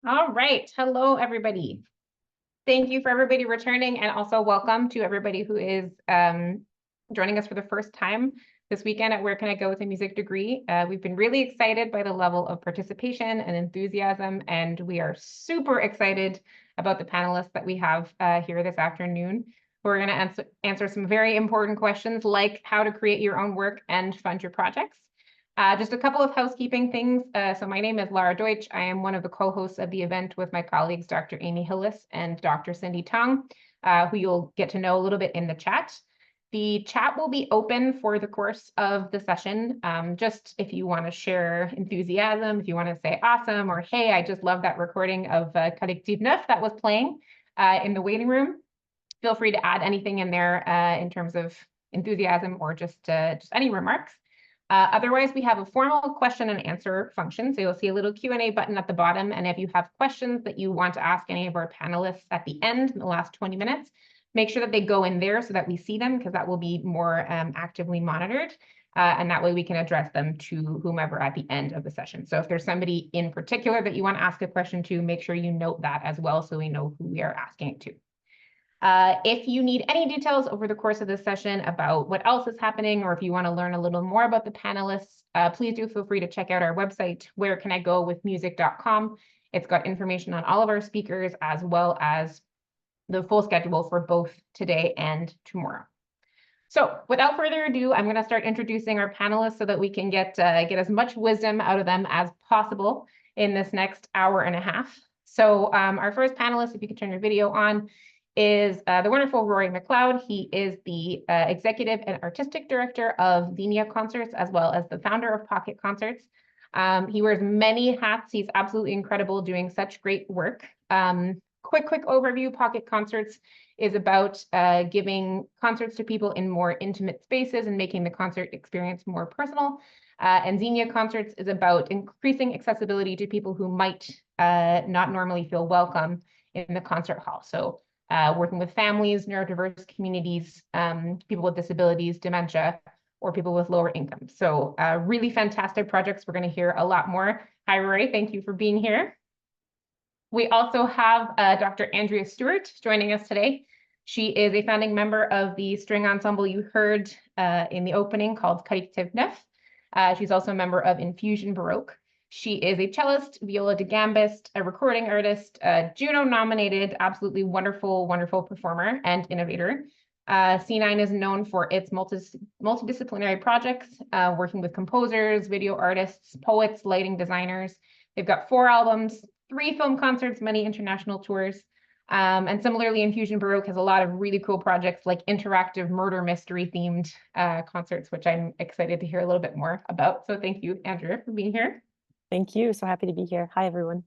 All right. Hello, everybody. Thank you for everybody returning, and also welcome to everybody who is joining us for the first time this weekend at Where Can I Go with a Music Degree. We've been really excited by the level of participation and enthusiasm, and we are super excited about the panelists that we have here this afternoon, who are going to answer some very important questions like how to create your own work and fund your projects. Just a couple of housekeeping things. So my name is LARA DEUTSCH. I am one of the co-hosts of the event with my colleagues, Dr. Amy HILLIS and Dr. Cindy THONG, who you'll get to know a little bit in the chat. The chat will be open for the course of the session. Just if you want to share enthusiasm, if you want to say awesome, or hey, I just love that recording of Collectif Neuf that was playing in the waiting room, feel free to add anything in there in terms of enthusiasm or just any remarks. Otherwise, we have a formal question and answer function. So you'll see a little Q&A button at the bottom. And if you have questions that you want to ask any of our panelists at the end, in the last 20 minutes, make sure that they go in there so that we see them, because that will be more actively monitored. And that way we can address them to whomever at the end of the session. So if there's somebody in particular that you want to ask a question to, make sure you note that as well so we know who we are asking it to. If you need any details over the course of this session about what else is happening, or if you want to learn a little more about the panelists, please do feel free to check out our website, wherecanigowithmusic.com. It's got information on all of our speakers, as well as the full schedule for both today and tomorrow. So without further ado, I'm going to start introducing our panelists so that we can get as much wisdom out of them as possible in this next hour and a half. So our first panelist, if you could turn your video on, is the wonderful Rory McLeod. He is the executive and artistic director of Xenia Concerts, as well as the founder of Pocket Concerts. He wears many hats. He's absolutely incredible, doing such great work. Quick overview, Pocket Concerts is about giving concerts to people in more intimate spaces and making the concert experience more personal. And Xenia Concerts is about increasing accessibility to people who might not normally feel welcome in the concert hall. So working with families, neurodiverse communities, people with disabilities, dementia, or people with lower income. So really fantastic projects. We're going to hear a lot more. Hi, Rory. Thank you for being here. We also have Dr. Andrea Stewart joining us today. She is a founding member of the string ensemble you heard in the opening called Collectif Neuf. She's also a member of Infusion Baroque. She is a cellist, viola da gambist, a recording artist, Juno-nominated, absolutely wonderful performer and innovator. C9 is known for its multidisciplinary projects, working with composers, video artists, poets, lighting designers. They've got 4 albums, 3 film concerts, many international tours. And similarly, Infusion Baroque has a lot of really cool projects like interactive murder mystery themed concerts, which I'm excited to hear a little bit more about. So thank you, Andrea, for being here. Thank you. So happy to be here. Hi, everyone.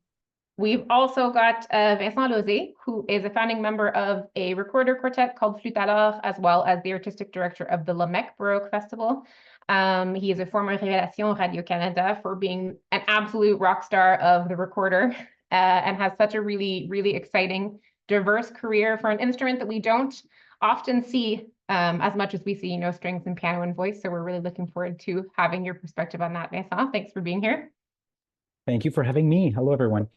We've also got Vincent, who is a founding member of a recorder quartet called Flûte, Alors, as well as the artistic director of the Lamèque Baroque Festival. He is a former Révélation Radio-Canada for being an absolute rock star of the recorder and has such a really exciting, diverse career for an instrument that we don't often see as much as we see, strings and piano and voice. So we're really looking forward to having your perspective on that, Vincent. Thanks for being here. Thank you for having me. Hello, everyone.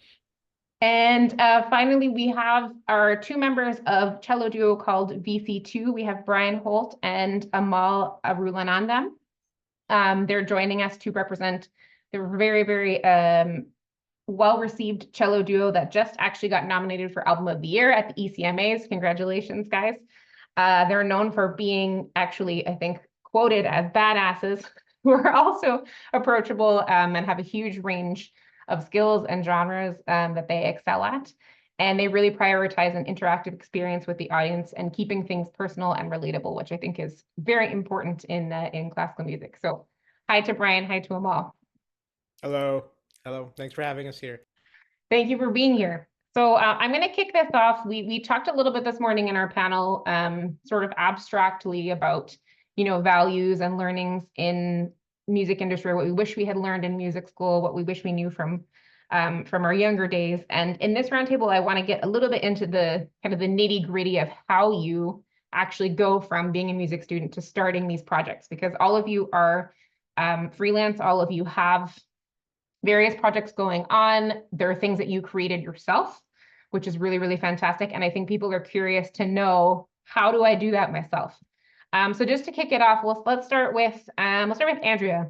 And finally, we have our 2 members of cello duo called VC2. We have Bryan Holt and Amahl Arulanandam. They're joining us to represent the very well-received cello duo that just actually got nominated for Album of the Year at the ECMAs. Congratulations, guys. They're known for being actually, I think, quoted as badasses, who are also approachable and have a huge range of skills and genres that they excel at. And they really prioritize an interactive experience with the audience and keeping things personal and relatable, which I think is very important in classical music. So hi to Bryan, hi to Amahl. Hello. Thanks for having us here. Thank you for being here. So I'm going to kick this off. We talked a little bit this morning in our panel, sort of abstractly about values and learnings in music industry, what we wish we had learned in music school, what we wish we knew from our younger days. And in this roundtable, I want to get a little bit into the kind of the nitty-gritty of how you actually go from being a music student to starting these projects, because all of you are freelance, all of you have various projects going on. There are things that you created yourself, which is really, really fantastic. And I think people are curious to know, how do I do that myself? So just to kick it off, let's start with Andrea.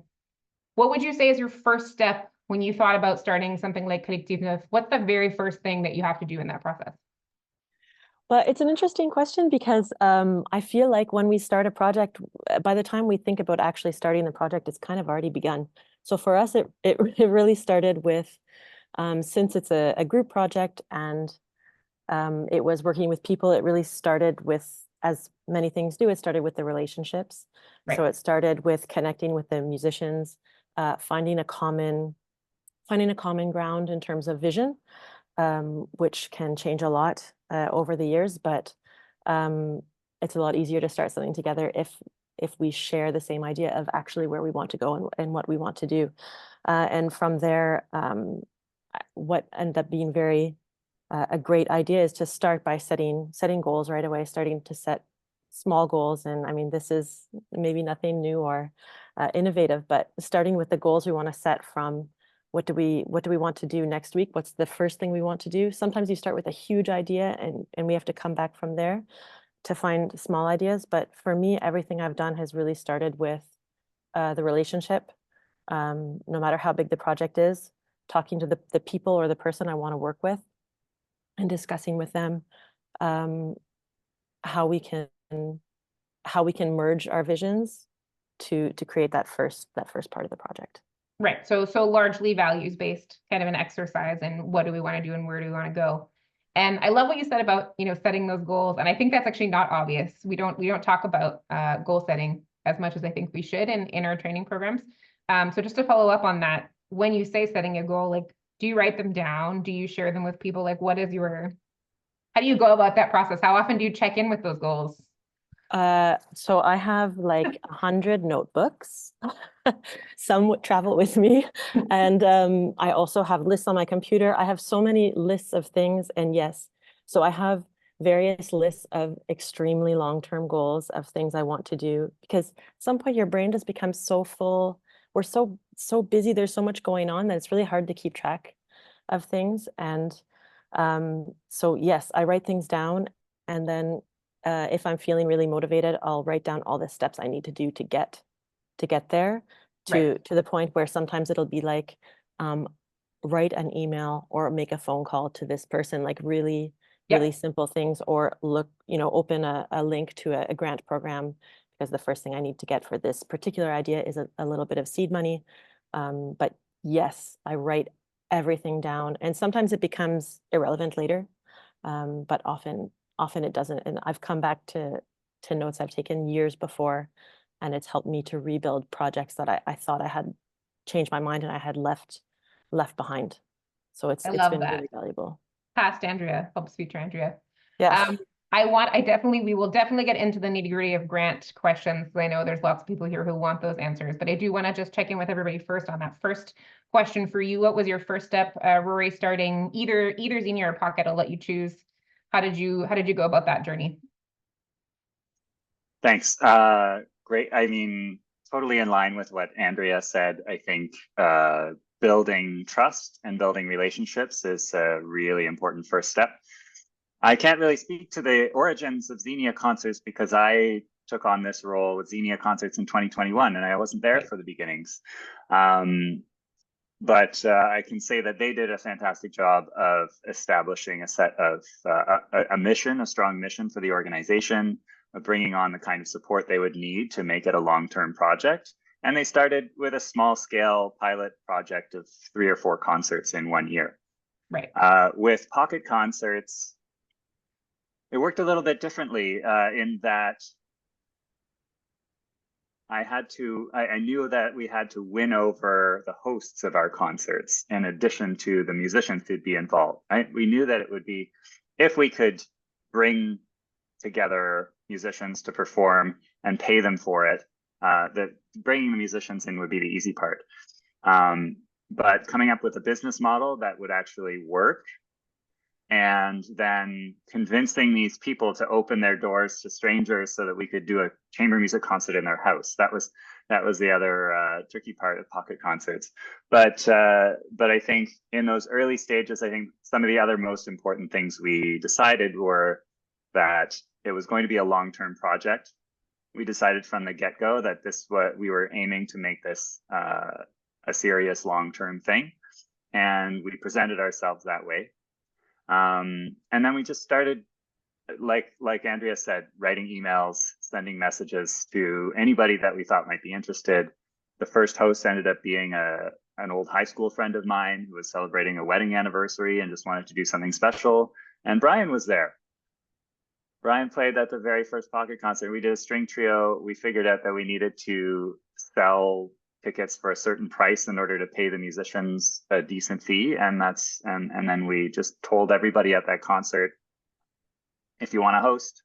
What would you say is your first step when you thought about starting something like Collectif? What's the very first thing that you have to do in that process? Well, it's an interesting question because I feel like when we start a project, by the time we think about actually starting the project, it's kind of already begun. So for us, it really started with, since it's a group project and it was working with people, it really started with, as many things do, it started with the relationships. Right. So it started with connecting with the musicians, finding a common ground in terms of vision, which can change a lot over the years, but it's a lot easier to start something together if we share the same idea of actually where we want to go and what we want to do. And from there, what ended up being a great idea is to start by setting goals right away, starting to set small goals. And I mean, this is maybe nothing new or innovative, but starting with the goals we want to set from what do we want to do next week? What's the first thing we want to do? Sometimes you start with a huge idea and we have to come back from there to find small ideas. But for me, everything I've done has really started with the relationship. No matter how big the project is, talking to the people or the person I want to work with and discussing with them how we can merge our visions to create that first part of the project. Right. So largely values based kind of an exercise, and what do we want to do and where do we want to go? And I love what you said about, setting those goals. And I think that's actually not obvious. We don't talk about goal setting as much as I think we should in our training programs. So just to follow up on that, when you say setting a goal, like, do you write them down? Do you share them with people? Like, how do you go about that process? How often do you check in with those goals? So I have like 100 notebooks. Some would travel with me. And I also have lists on my computer. I have so many lists of things. And yes, so I have various lists of extremely long-term goals of things I want to do, because at some point your brain just becomes so full. We're so busy. There's so much going on that it's really hard to keep track of things. And so yes, I write things down, and then if I'm feeling really motivated, I'll write down all the steps I need to do to get there, to the point where sometimes it'll be like, write an email or make a phone call to this person, like really simple things, or open a link to a grant program, because the first thing I need to get for this particular idea is a little bit of seed money. But yes, I write everything down, and sometimes it becomes irrelevant later, but often it doesn't. And I've come back to notes I've taken years before, and it's helped me to rebuild projects that I thought I had changed my mind and I had left behind. So it's been really valuable. Past Andrea helps future Andrea. Yeah. We will definitely get into the nitty-gritty of grant questions. I know there's lots of people here who want those answers, but I do want to just check in with everybody first on that first question for you. What was your first step, Rory, starting either Xenia or Pocket? I'll let you choose. How did you go about that journey? Thanks. Great. I mean, totally in line with what Andrea said. I think building trust and building relationships is a really important first step. I can't really speak to the origins of Xenia concerts because I took on this role with Xenia concerts in 2021 and I wasn't there for the beginnings. But I can say that they did a fantastic job of establishing a set of a mission, a strong mission for the organization, of bringing on the kind of support they would need to make it a long-term project. And they started with a small-scale pilot project of 3 or 4 concerts in 1 year. Right. With Pocket Concerts, it worked a little bit differently in that I knew that we had to win over the hosts of our concerts in addition to the musicians who'd be involved. We knew that it would be, if we could bring together musicians to perform and pay them for it, that bringing the musicians in would be the easy part. But coming up with a business model that would actually work, and then convincing these people to open their doors to strangers so that we could do a chamber music concert in their house. That was That was the other tricky part of pocket concerts. But I think in those early stages, I think some of the other most important things we decided were that it was going to be a long-term project. We decided from the get-go that we were aiming to make this a serious long-term thing, and we presented ourselves that way. And then we just started, like Andrea said, writing emails, sending messages to anybody that we thought might be interested. The first host ended up being an old high school friend of mine who was celebrating a wedding anniversary and just wanted to do something special. And Bryan was there. Bryan played at the very first pocket concert. We did a string trio. We figured out that we needed to sell tickets for a certain price in order to pay the musicians a decent fee. And then we just told everybody at that concert, if you want to host,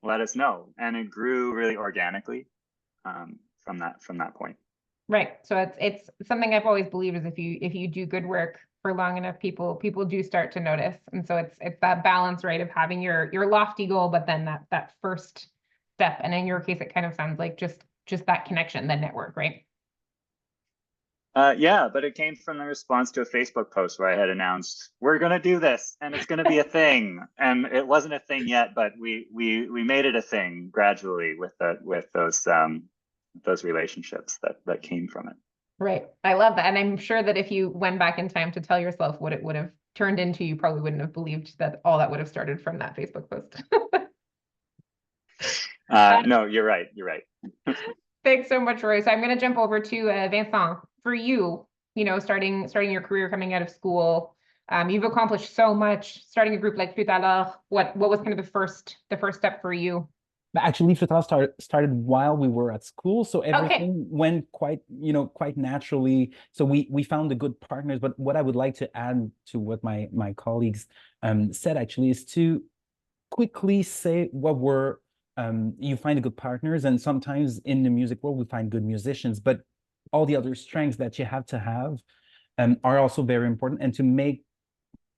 let us know. And it grew really organically from that point. Right. So it's something I've always believed is if you do good work for long enough, people do start to notice. And so it's that balance, right, of having your lofty goal, but then that first step. And in your case, it kind of sounds like just that connection, the network, right? Yeah, but it came from the response to a Facebook post where I had announced we're going to do this and it's going to be a thing, and it wasn't a thing yet, but we made it a thing gradually with those relationships that came from it. Right, I love that, and I'm sure that if you went back in time to tell yourself what it would have turned into, you probably wouldn't have believed that all that would have started from that Facebook post. No, you're right. You're right. Thanks so much, Rory. So I'm going to jump over to Vincent. For you, starting your career coming out of school, you've accomplished so much. Starting a group like Flûte, Alors, what was kind of the first step for you? Actually, Flûte started while we were at school, so everything went quite naturally. So we found the good partners. But what I would like to add to what my colleagues said actually is to quickly say what were you find good partners, and sometimes in the music world we find good musicians, but all the other strengths that you have to have are also very important. And to make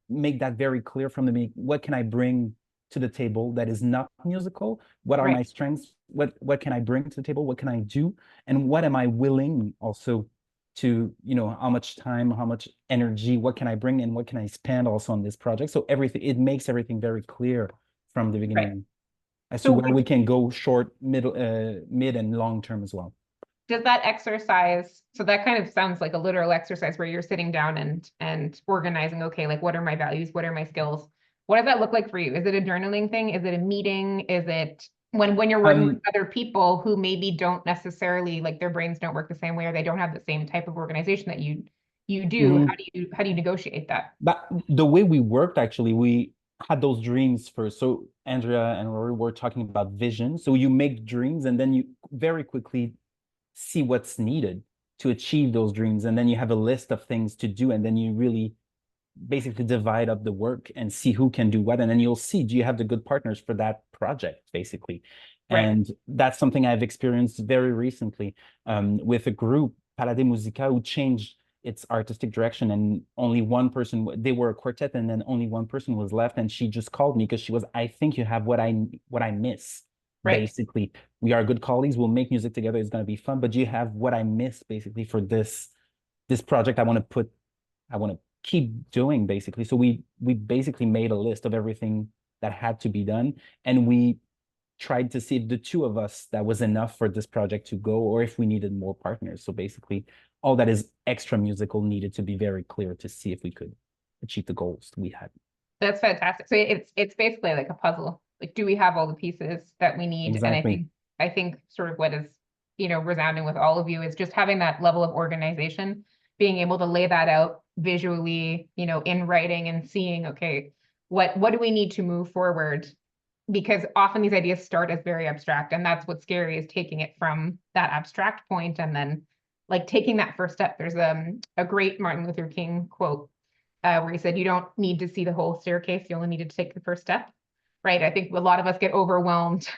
that very clear from the beginning, what can I bring to the table that is not musical? What are my strengths? What can I bring to the table? What can I do? And what am I willing also to, how much time, how much energy, what can I bring, and what can I spend also on this project? So it makes everything very clear from the beginning as to where we can go short, mid and long term as well. Does that exercise, so that kind of sounds like a literal exercise where you're sitting down and organizing, okay, like what are my values? What are my skills? What does that look like for you? Is it a journaling thing? Is it a meeting? Is it when you're working with other people who maybe don't necessarily, like their brains don't work the same way, or they don't have the same type of organization that you do? How do you negotiate that? But the way we worked, actually, we had those dreams first. So Andrea and Rory were talking about vision. So you make dreams and then you very quickly see what's needed to achieve those dreams. And then you have a list of things to do. And then you really basically divide up the work and see who can do what. And then you'll see, do you have the good partners for that project, basically? And that's something I've experienced very recently with a group, Paladé Musica, who changed its artistic direction, and only one person, they were a quartet, and then only one person was left. And she just called me because she was, I think you have what I miss. Basically, we are good colleagues. We'll make music together. It's going to be fun. But you have what I miss, basically, for this project. I want to keep doing, basically. So we basically made a list of everything that had to be done, and we tried to see if the two of us, that was enough for this project to go, or if we needed more partners. So basically, all that is extra musical needed to be very clear to see if we could achieve the goals we had. That's fantastic. So it's basically like a puzzle. Like, do we have all the pieces that we need? Exactly. And I think sort of what is, resounding with all of you is just having that level of organization, being able to lay that out visually, in writing, and seeing, okay, what do we need to move forward? Because often these ideas start as very abstract, and that's what's scary, is taking it from that abstract point and then like taking that first step. There's a great Martin Luther King quote where he said, you don't need to see the whole staircase, you only need to take the first step. Right. I think a lot of us get overwhelmed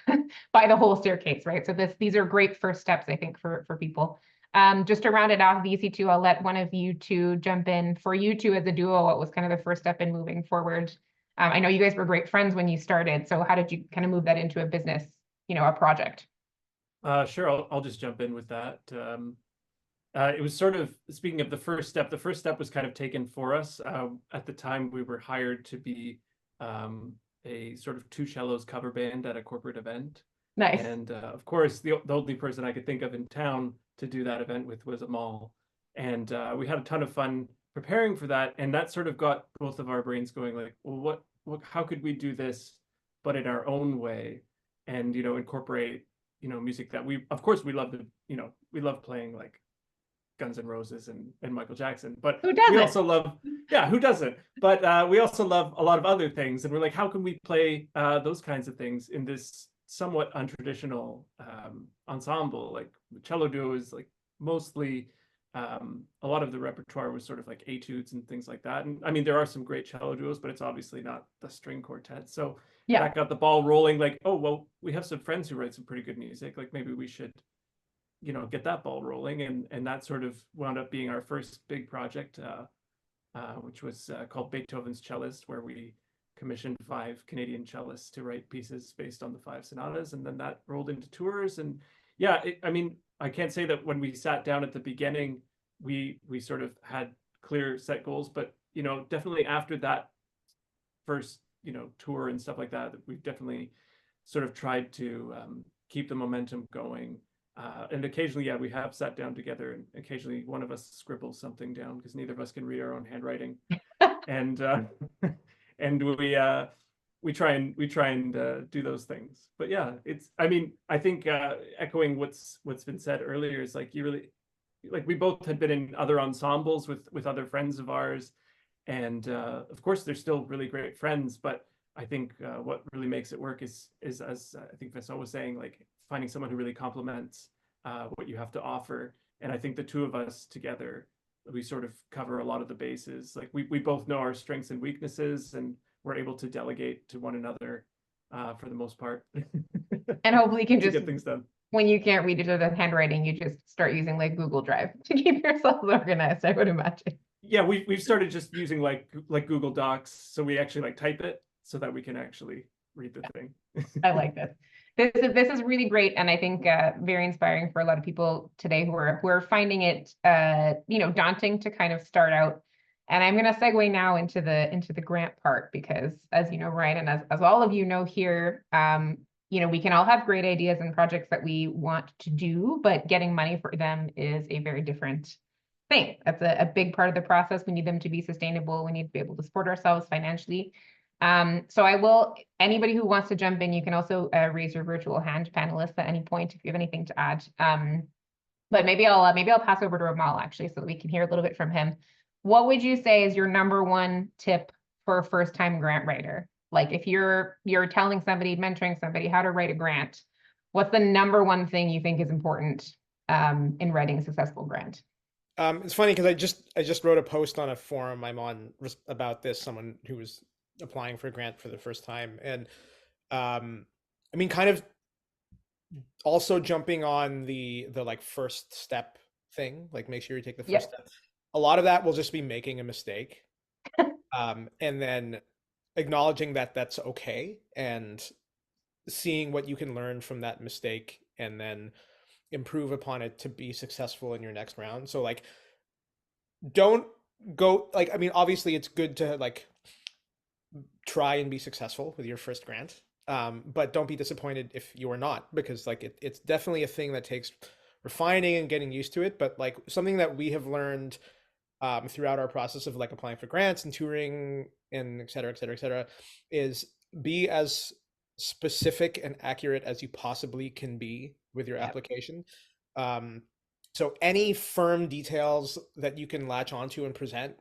by the whole staircase, right? So these are great first steps, I think, for people. Just to round it off, these two, I'll let one of you two jump in. For you two as a duo, what was kind of the first step in moving forward? I know you guys were great friends when you started. So how did you kind of move that into a business, a project? Sure, I'll just jump in with that. It was sort of, speaking of the first step was kind of taken for us. At the time, we were hired to be a sort of two cellos cover band at a corporate event. Nice. And of course, the only person I could think of in town to do that event with was Amahl. And we had a ton of fun preparing for that. And that sort of got both of our brains going like, well, how could we do this, but in our own way? And, incorporate, music that of course, we love we love playing like Guns N' Roses and Michael Jackson, but Who doesn't? we also love, yeah, who doesn't? But we also love a lot of other things, and we're like, how can we play those kinds of things in this somewhat untraditional ensemble? Like the cello duo is like mostly a lot of the repertoire was sort of like etudes and things like that. And I mean, there are some great cello duos, but it's obviously not the string quartet. So Yeah. that got the ball rolling. Like, oh well, we have some friends who write some pretty good music. Like maybe we should get that ball rolling, and that sort of wound up being our first big project, which was called Beethoven's Cellist, where we commissioned 5 Canadian cellists to write pieces based on the 5 sonatas, and then that rolled into tours. And yeah, I mean, I can't say that when we sat down at the beginning, we sort of had clear set goals, but definitely after that first tour and stuff like that, we've definitely sort of tried to keep the momentum going. And occasionally, yeah, we have sat down together, and occasionally one of us scribbles something down because neither of us can read our own handwriting, and and we try and do those things. But yeah, I mean, I think echoing what's been said earlier is like, you really, like, we both had been in other ensembles with other friends of ours, and of course they're still really great friends, but I think what really makes it work is as I think Vincent was saying, like finding someone who really complements what you have to offer. And I think the two of us together, we sort of cover a lot of the bases. Like we both know our strengths and weaknesses, and we're able to delegate to one another for the most part. And hopefully you can to just, get things done. when you can't read each other's handwriting, you just start using like Google Drive to keep yourselves organized, I would imagine. Yeah, we've started just using like Google Docs, so we actually like type it so that we can actually read the thing. I like this. This is really great, and I think very inspiring for a lot of people today who are finding it daunting to kind of start out. And I'm going to segue now into the grant part, because as you know, Ryan, and as all of you know here, we can all have great ideas and projects that we want to do, but getting money for them is a very different thing. That's a big part of the process. We need them to be sustainable. We need to be able to support ourselves financially. So anybody who wants to jump in, you can also raise your virtual hand, panelists, at any point if you have anything to add. But maybe I'll pass over to Amahl actually, so that we can hear a little bit from him. What would you say is your number one tip for a first-time grant writer? Like if you're telling somebody, mentoring somebody how to write a grant, what's the number one thing you think is important in writing a successful grant? It's funny because I just wrote a post on a forum I'm on about this, someone who was applying for a grant for the first time. And I mean, kind of also jumping on the like first step thing, like make sure you take the first step. A lot of that will just be making a mistake. And then acknowledging that that's okay, and seeing what you can learn from that mistake, and then improve upon it to be successful in your next round. So like, don't go, like, I mean, obviously it's good to like try and be successful with your first grant, but don't be disappointed if you are not, because like it's definitely a thing that takes refining and getting used to it. But like something that we have learned throughout our process of like applying for grants and touring and et cetera, is be as specific and accurate as you possibly can be with your application. So any firm details that you can latch onto and present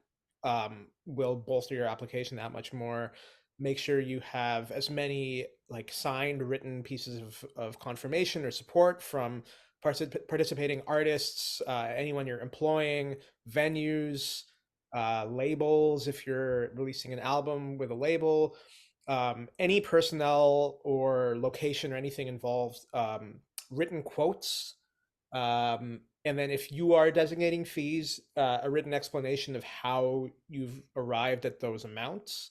will bolster your application that much more. Make sure you have as many like signed written pieces of confirmation or support from participating artists, anyone you're employing, venues, labels if you're releasing an album with a label, any personnel or location or anything involved, written quotes, and then if you are designating fees, a written explanation of how you've arrived at those amounts,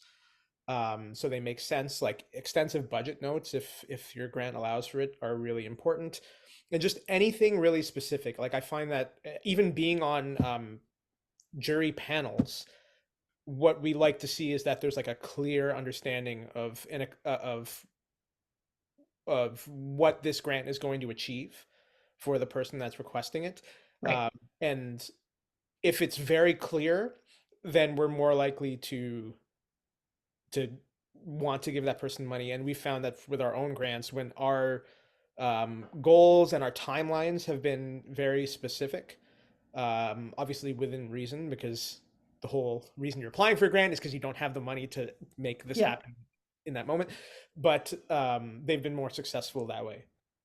so they make sense. Like extensive budget notes, if your grant allows for it, are really important. and just anything really specific. Like I find that even being on jury panels, what we like to see is that there's like a clear understanding of what this grant is going to achieve for the person that's requesting it. Right. And if it's very clear, then we're more likely to want to give that person money. And we found that with our own grants, when our goals and our timelines have been very specific, obviously within reason, because the whole reason you're applying for a grant is because you don't have the money to make this happen in that moment. But they've been more successful that way.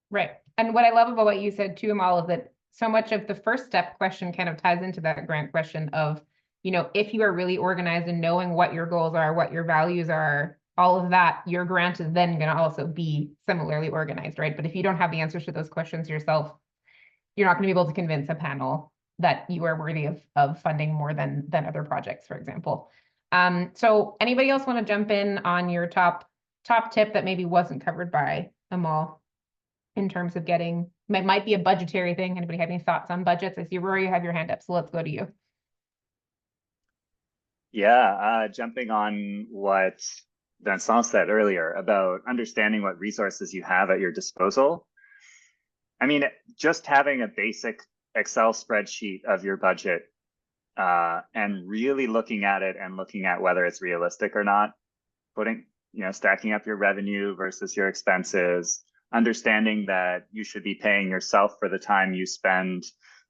Right. And what I love about what you said too, Amahl, is that so much of the first step question kind of ties into that grant question of, you know, if you are really organized and knowing what your goals are, what your values are, all of that, your grant is then going to also be similarly organized, right? But if you don't have the answers to those questions yourself, you're not going to be able to convince a panel that you are worthy of funding more than other projects, for example. So anybody else want to jump in on your top tip that maybe wasn't covered by Amahl in terms of getting, might be a budgetary thing. Anybody have any thoughts on budgets? I see Rory, you have your hand up, so let's go to you. Yeah, jumping on what Vincent said earlier about understanding what resources you have at your disposal. I mean, just having a basic Excel spreadsheet of your budget and really looking at it and looking at whether it's realistic or not, stacking up your revenue versus your expenses, understanding that you should be paying yourself for the time you spend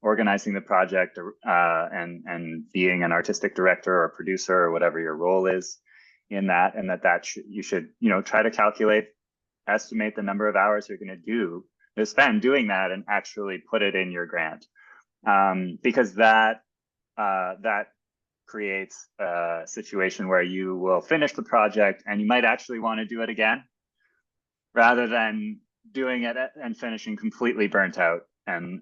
organizing the project and being an artistic director or producer or whatever your role is in that, and you should try to estimate the number of hours you're going to spend doing that and actually put it in your grant, because that creates a situation where you will finish the project and you might actually want to do it again rather than doing it and finishing completely burnt out and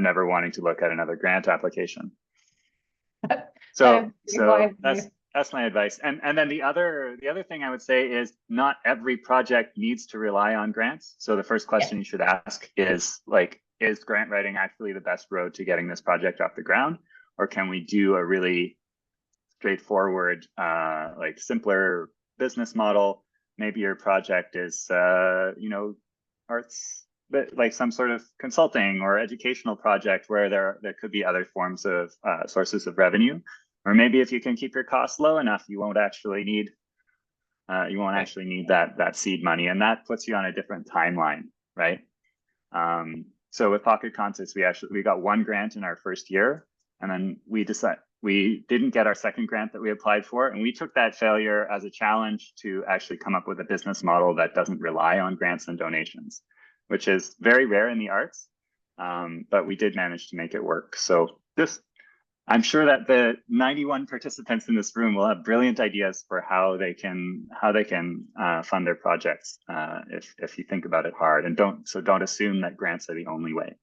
never wanting to look at another grant application. So that's my advice. And then the other thing I would say is not every project needs to rely on grants. So the first question you should ask is grant writing actually the best road to getting this project off the ground? Or can we do a really straightforward, simpler business model? Maybe your project is, arts, but like some sort of consulting or educational project where there could be other forms of sources of revenue. Or maybe if you can keep your costs low enough, you won't actually need that seed money, and that puts you on a different timeline, right? So with Pocket Concerts, we got one grant in our first year, and then we didn't get our second grant that we applied for, and we took that failure as a challenge to actually come up with a business model that doesn't rely on grants and donations, which is very rare in the arts, but we did manage to make it work. So I'm sure that the 91 participants in this room will have brilliant ideas for how they can fund their projects if you think about it hard, and don't assume that grants are the only way.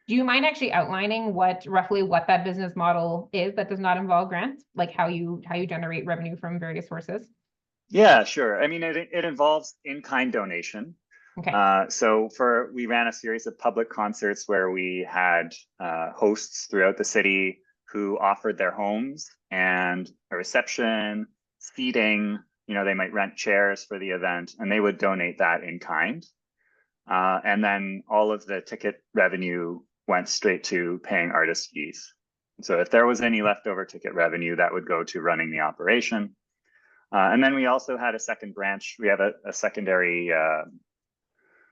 Do you mind actually outlining roughly what that business model is that does not involve grants, like how you generate revenue from various sources? Yeah, sure. I mean, it involves in-kind donation. Okay. We ran a series of public concerts where we had hosts throughout the city who offered their homes and a reception, seating. They might rent chairs for the event, and they would donate that in kind. And then all of the ticket revenue went straight to paying artist fees. So if there was any leftover ticket revenue, that would go to running the operation. And then we also had a second branch. We have a secondary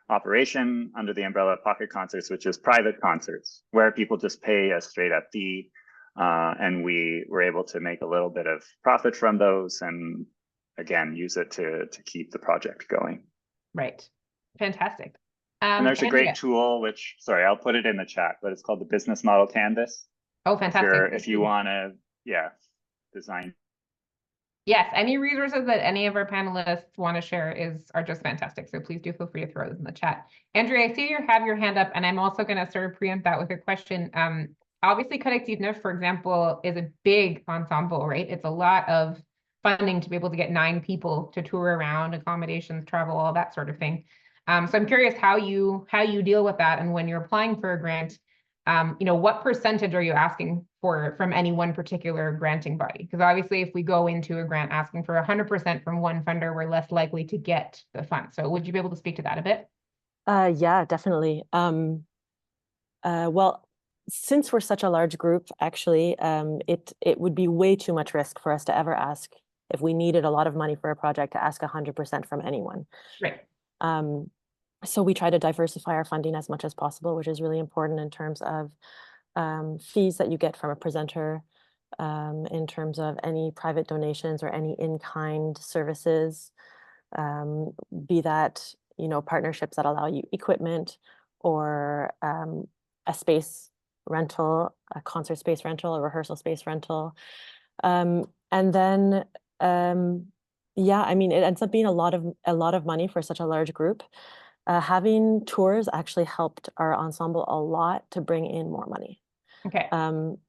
operation under the umbrella of Pocket Concerts, which is private concerts, where people just pay a straight up fee. And we were able to make a little bit of profit from those, and again, use it to keep the project going. Right. Fantastic. And there's Andrea. a great tool, I'll put it in the chat, but it's called the Business Model Canvas. Oh, fantastic. If you want to, design. Yes, any resources that any of our panelists want to share are just fantastic. So please do feel free to throw those in the chat. Andrea, I see you have your hand up, and I'm also going to sort of preempt that with a question. Obviously, Collectif, for example, is a big ensemble, right? It's a lot of funding to be able to get 9 people to tour around, accommodations, travel, all that sort of thing. So I'm curious how you deal with that, and when you're applying for a grant, what percentage are you asking for from any one particular granting body? Because obviously, if we go into a grant asking for 100% from one funder, we're less likely to get the fund. So would you be able to speak to that a bit? Yeah, definitely. Well, since we're such a large group, actually, it would be way too much risk for us to ever ask, if we needed a lot of money for a project, to ask 100% from anyone. Right. So we try to diversify our funding as much as possible, which is really important in terms of fees that you get from a presenter, in terms of any private donations or any in-kind services, be that, partnerships that allow you equipment, or a space rental, a concert space rental, a rehearsal space rental. And then, yeah, I mean, it ends up being a lot of money for such a large group. Having tours actually helped our ensemble a lot to bring in more money. Okay.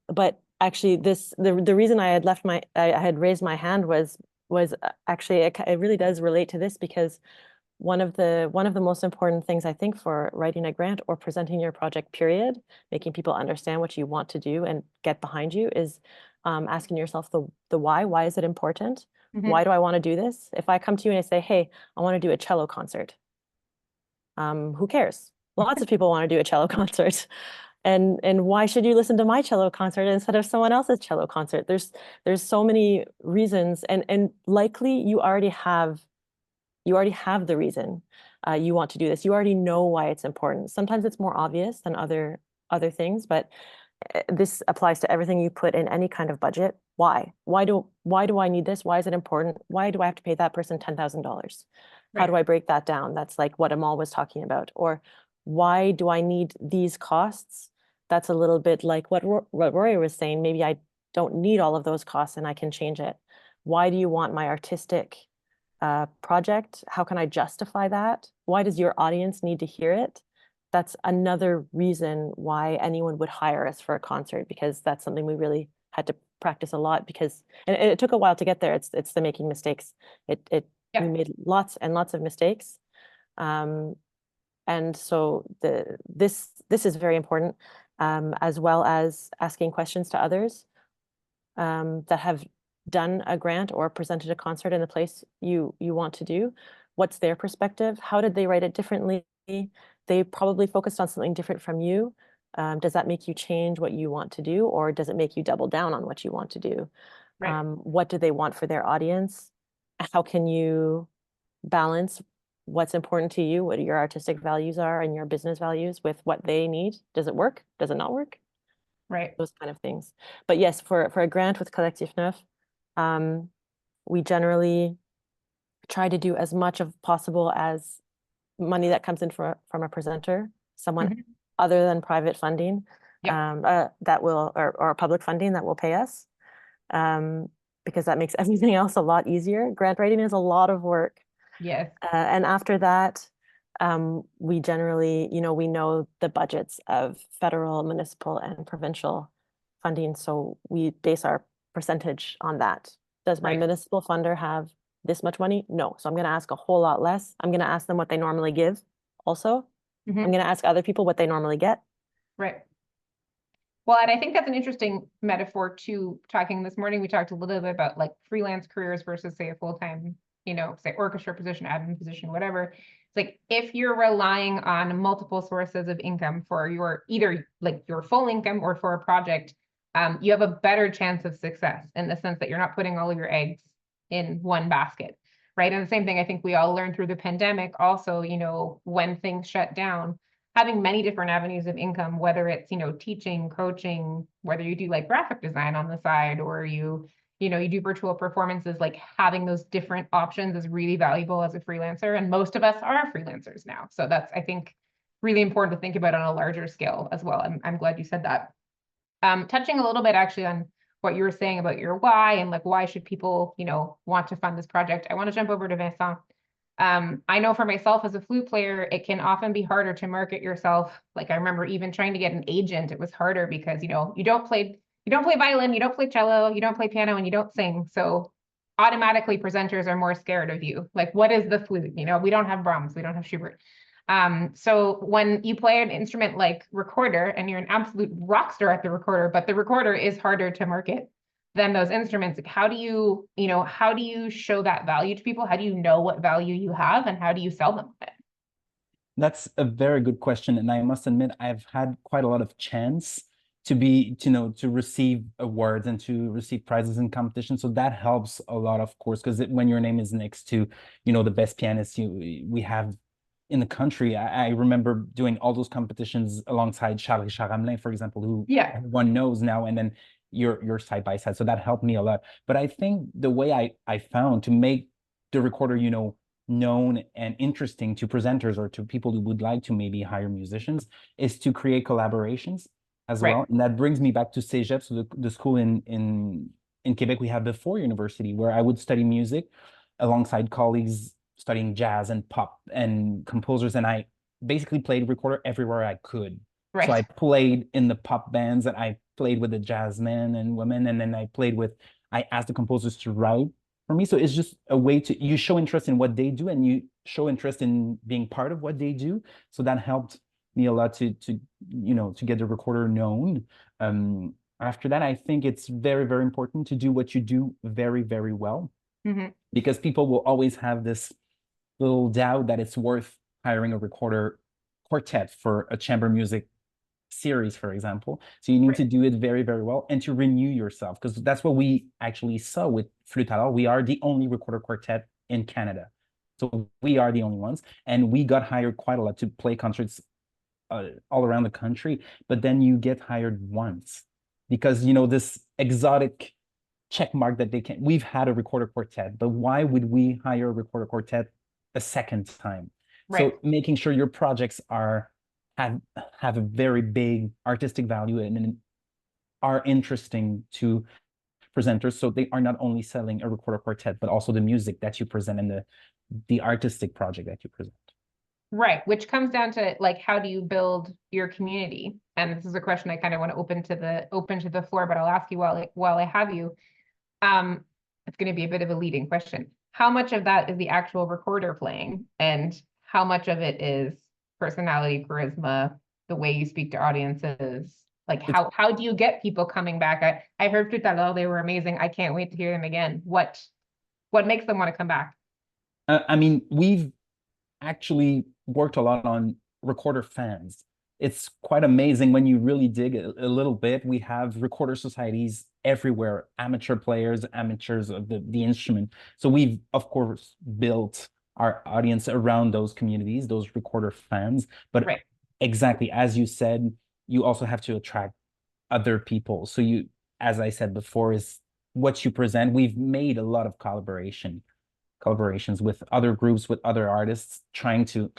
But actually, the reason I had raised my hand was actually, it really does relate to this, because one of the most important things, I think, for writing a grant or presenting your project, period, making people understand what you want to do and get behind you, is asking yourself the why. Why is it important? Why do I want to do this? If I come to you and I say, hey, I want to do a cello concert, who cares? Lots of people want to do a cello concert. And why should you listen to my cello concert instead of someone else's cello concert? There's so many reasons, and likely you already have the reason you want to do this. You already know why it's important. Sometimes it's more obvious than other things, but this applies to everything you put in any kind of budget. Why? Why do I need this? Why is it important? Why do I have to pay that person $10,000? How do I break that down? That's like what Amahl was talking about. Or why do I need these costs? That's a little bit like what Rory was saying. Maybe I don't need all of those costs and I can change it. Why do you want my artistic project? How can I justify that? Why does your audience need to hear it? That's another reason why anyone would hire us for a concert, because that's something we really had to practice a lot, because, and it took a while to get there. It's the making mistakes. We made lots and lots of mistakes. And so this is very important, as well as asking questions to others that have done a grant or presented a concert in the place you want to do. What's their perspective? How did they write it differently? They probably focused on something different from you. Does that make you change what you want to do, or does it make you double down on what you want to do? Right. What do they want for their audience? How can you balance what's important to you, what your artistic values are and your business values, with what they need? Does it work? Does it not work? Right. Those kind of things. But yes, for a grant with Collectif Neuf, we generally try to do as much of possible as money that comes in from a presenter, someone other than private funding, that will, or public funding that will pay us, because that makes everything else a lot easier. Grant writing is a lot of work. Yes. And after that, we generally, we know the budgets of federal, municipal, and provincial funding, so we base our percentage on that. Does my municipal funder have this much money? No. So I'm going to ask a whole lot less. I'm going to ask them what they normally give also. I'm going to ask other people what they normally get. Right. Well, and I think that's an interesting metaphor too. Talking this morning, we talked a little bit about like freelance careers versus, say, a full-time, say orchestra position, admin position, whatever. It's like, if you're relying on multiple sources of income for your, either like your full income or for a project, you have a better chance of success, in the sense that you're not putting all of your eggs in one basket, right? And the same thing I think we all learned through the pandemic also, when things shut down, having many different avenues of income, whether it's, teaching, coaching, whether you do like graphic design on the side, or you do virtual performances, like having those different options is really valuable as a freelancer. And most of us are freelancers now. So that's, I think, really important to think about on a larger scale as well. I'm glad you said that. Touching a little bit actually on what you were saying about your why, and like, why should people, want to fund this project? I want to jump over to Vincent. I know for myself as a flute player, it can often be harder to market yourself. Like, I remember even trying to get an agent, it was harder because, you don't play violin, you don't play cello, you don't play piano, and you don't sing. So automatically presenters are more scared of you. Like, what is the flute? We don't have Brahms, we don't have Schubert. So when you play an instrument like recorder and you're an absolute rock star at the recorder, but the recorder is harder to market than those instruments, how do you, how do you show that value to people? How do you know what value you have and how do you sell them it? That's a very good question. And I must admit, I've had quite a lot of chance to be, to receive awards and to receive prizes in competitions. So that helps a lot, of course, because when your name is next to, the best pianist we have in the country. I remember doing all those competitions alongside Charles Richard Hamelin, for example, who everyone knows now, and then you're side by side. So that helped me a lot. But I think the way I found to make the recorder, known and interesting to presenters or to people who would like to maybe hire musicians is to create collaborations as well. And that brings me back to Cégep, so the school in Quebec we have before university, where I would study music alongside colleagues studying jazz and pop and composers, and I basically played recorder everywhere I could. So I played in the pop bands, and I played with the jazz men and women, and then I asked the composers to write for me. So it's just a way you show interest in what they do, and you show interest in being part of what they do. So that helped me a lot to get the recorder known. After that, I think it's very, very important to do what you do very, very well, because people will always have this little doubt that it's worth hiring a recorder quartet for a chamber music series, for example. So you need to do it very, very well and to renew yourself, because that's what we actually saw with Flûte Alors. We are the only recorder quartet in Canada. So we are the only ones. And we got hired quite a lot to play concerts all around the country. But then you get hired once because, this exotic check mark that we've had a recorder quartet, but why would we hire a recorder quartet a second time? So making sure your projects have a very big artistic value and are interesting to presenters, so they are not only selling a recorder quartet, but also the music that you present and the artistic project that you present. Right, which comes down to how do you build your community? And this is a question I kind of want to open to the floor, but I'll ask you while I have you. It's going to be a bit of a leading question. How much of that is the actual recorder playing, and how much of it is personality, charisma, the way you speak to audiences? How do you get people coming back? I heard Flûte Alors, they were amazing. I can't wait to hear them again. What makes them want to come back? We've actually worked a lot on recorder fans. It's quite amazing when you really dig a little bit. We have recorder societies everywhere, amateur players, amateurs of the instrument. So we've, of course, built our audience around those communities, those recorder fans. But exactly, as you said, you also have to attract other people. So as I said before, is what you present. We've made a lot of collaborations with other groups, with other artists, trying to,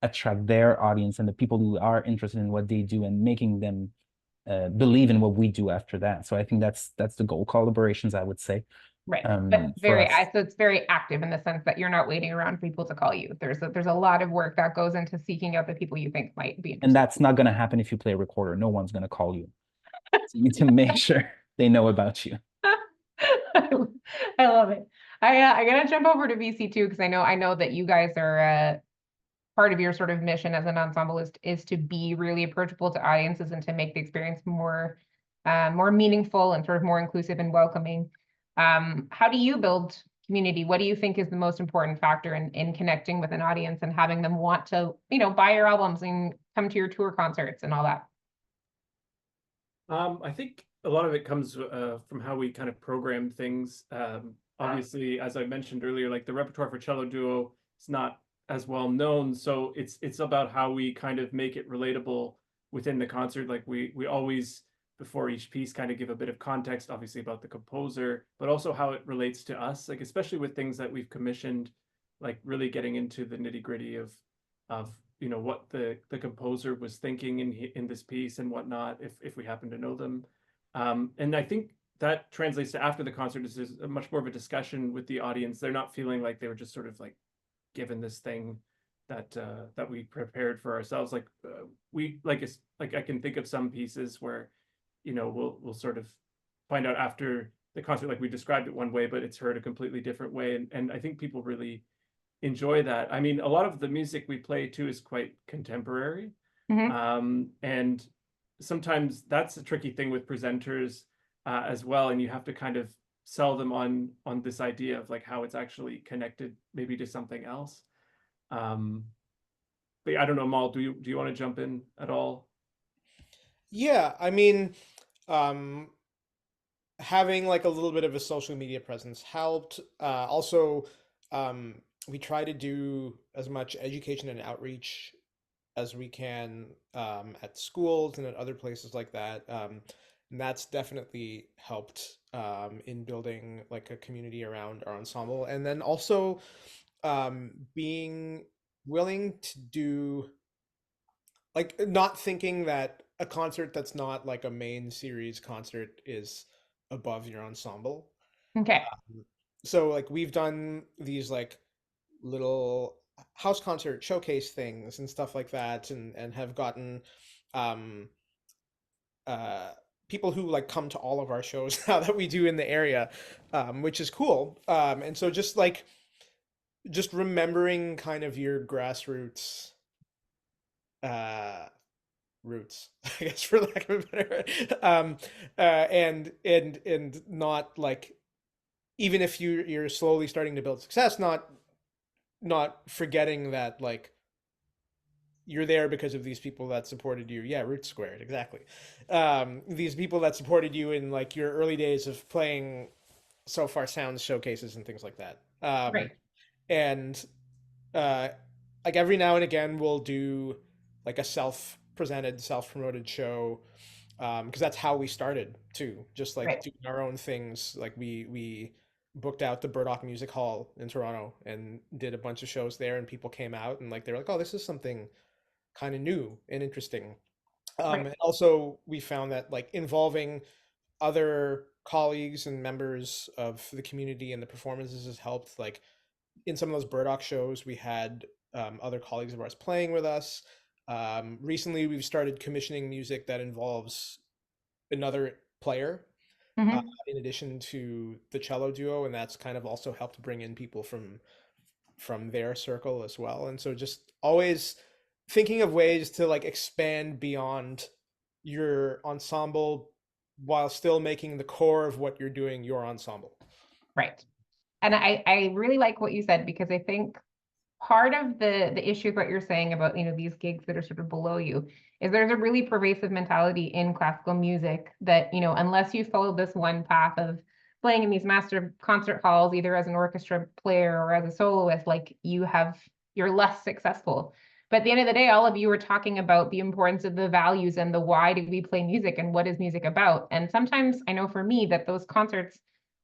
attract their audience and the people who are interested in what they do and making them believe in what we do after that. So I think that's the goal. Collaborations, I would say. But so it's very active in the sense that you're not waiting around for people to call you. There's a lot of work that goes into seeking out the people you think might be interested. And that's not going to happen if you play a recorder. No one's going to call you. So you need to make sure they know about you. I love it. I gotta jump over to VC too, because I know that you guys are part of your sort of mission as an ensemblist is to be really approachable to audiences and to make the experience more meaningful and sort of more inclusive and welcoming. How do you build community? What do you think is the most important factor in connecting with an audience and having them want to, buy your albums and come to your tour concerts and all that? I think a lot of it comes from how we kind of program things. Obviously, as I mentioned earlier, the repertoire for cello duo is not as well known, so it's about how we kind of make it relatable within the concert. We always, before each piece, kind of give a bit of context, obviously about the composer, but also how it relates to us, especially with things that we've commissioned, really getting into the nitty-gritty of what the composer was thinking in this piece and whatnot, if we happen to know them. And I think that translates to after the concert is a much more of a discussion with the audience. They're not feeling like they were just sort of given this thing that we prepared for ourselves. I can think of some pieces where we'll sort of find out after the concert, we described it one way, but it's heard a completely different way. And I think people really enjoy that. I mean, a lot of the music we play too is quite contemporary. And sometimes that's a tricky thing with presenters as well. And you have to kind of sell them on this idea of like how it's actually connected maybe to something else. But I don't know, Amahl, do you want to jump in at all? Yeah, I mean, having like a little bit of a social media presence helped. Also, we try to do as much education and outreach as we can at schools and at other places like that. And that's definitely helped in building like a community around our ensemble. And then also being willing to do, like, not thinking that a concert that's not like a main series concert is above your ensemble. Okay. So like we've done these like little house concert showcase things and stuff like that, and have gotten um people who like come to all of our shows now that we do in the area, which is cool. And so just remembering kind of your grassroots roots, I guess, for lack of a better and not like, even if you're slowly starting to build success, not forgetting that like you're there because of these people that supported you. Yeah, roots squared, exactly. These people that supported you in like your early days of playing So Far Sounds showcases and things like that. Right. And like every now and again we'll do like a self-presented, self-promoted show, because that's how we started too, just like Right. doing our own things. Like we booked out the Burdock Music Hall in Toronto and did a bunch of shows there, and people came out and like they were like, oh, this is something kind of new and interesting. Right. And also we found that like involving other colleagues and members of the community and the performances has helped. Like in some of those Burdock shows, we had other colleagues of ours playing with us. Recently, we've started commissioning music that involves another player in addition to the cello duo, and that's kind of also helped bring in people from their circle as well. And so just always thinking of ways to like expand beyond your ensemble while still making the core of what you're doing your ensemble. Right. And I really like what you said, because I think part of the issue of what you're saying about, these gigs that are sort of below you is there's a really pervasive mentality in classical music that, unless you follow this one path of playing in these master concert halls, either as an orchestra player or as a soloist, like you're less successful. But at the end of the day, all of you were talking about the importance of the values and the why do we play music and what is music about. And sometimes I know for me that those concerts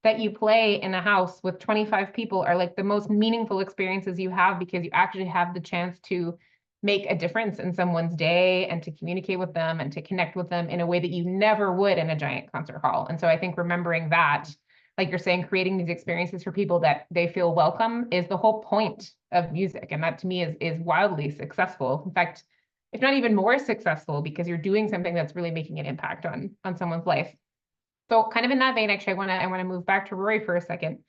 that you play in a house with 25 people are like the most meaningful experiences you have, because you actually have the chance to make a difference in someone's day and to communicate with them and to connect with them in a way that you never would in a giant concert hall. And so I think remembering that, like you're saying, creating these experiences for people that they feel welcome is the whole point of music. And that to me is wildly successful. In fact, if not even more successful, because you're doing something that's really making an impact on someone's life. So kind of in that vein, actually, I want to move back to Rory for a second.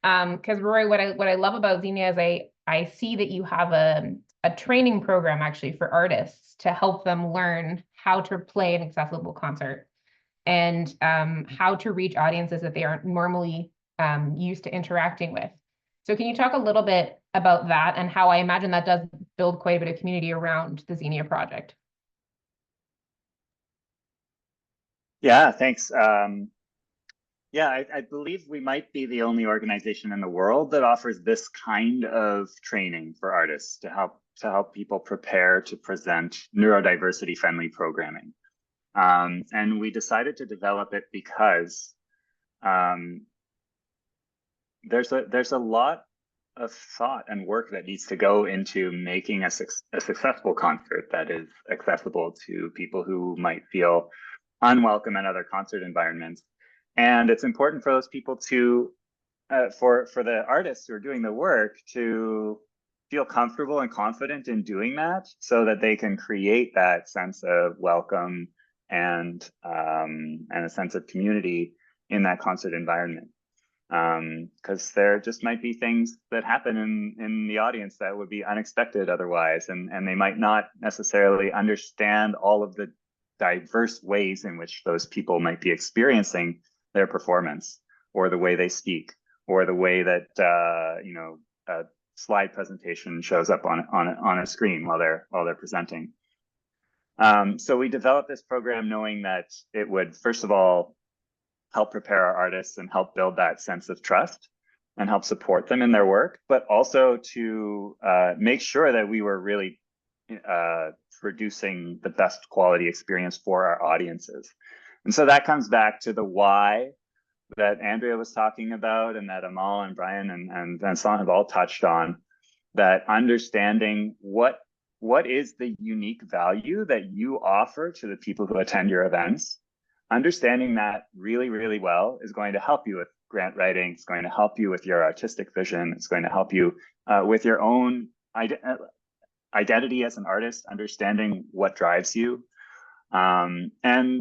Because Rory, what I love about Xenia is I see that you have a training program actually for artists to help them learn how to play an accessible concert, and how to reach audiences that they aren't normally used to interacting with. So can you talk a little bit about that, and how I imagine that does build quite a bit of community around the Xenia project? Yeah, thanks. Yeah, I believe we might be the only organization in the world that offers this kind of training for artists to help people prepare to present neurodiversity friendly programming. And we decided to develop it because there's a lot of thought and work that needs to go into making a successful concert that is accessible to people who might feel unwelcome in other concert environments. And it's important for those people to, for the artists who are doing the work, to feel comfortable and confident in doing that, so that they can create that sense of welcome and a sense of community in that concert environment. Because there just might be things that happen in the audience that would be unexpected otherwise, and they might not necessarily understand all of the diverse ways in which those people might be experiencing their performance, or the way they speak, or the way that a slide presentation shows up on a screen while they're presenting. So we developed this program knowing that it would, first of all, help prepare our artists and help build that sense of trust and help support them in their work, but also to make sure that we were really producing the best quality experience for our audiences. And so that comes back to the why that Andrea was talking about, and that Amahl and Bryan and Vincent have all touched on, that understanding what is the unique value that you offer to the people who attend your events. Understanding that really, really well is going to help you with grant writing. It's going to help you with your artistic vision. It's going to help you with your own identity as an artist, understanding what drives you. And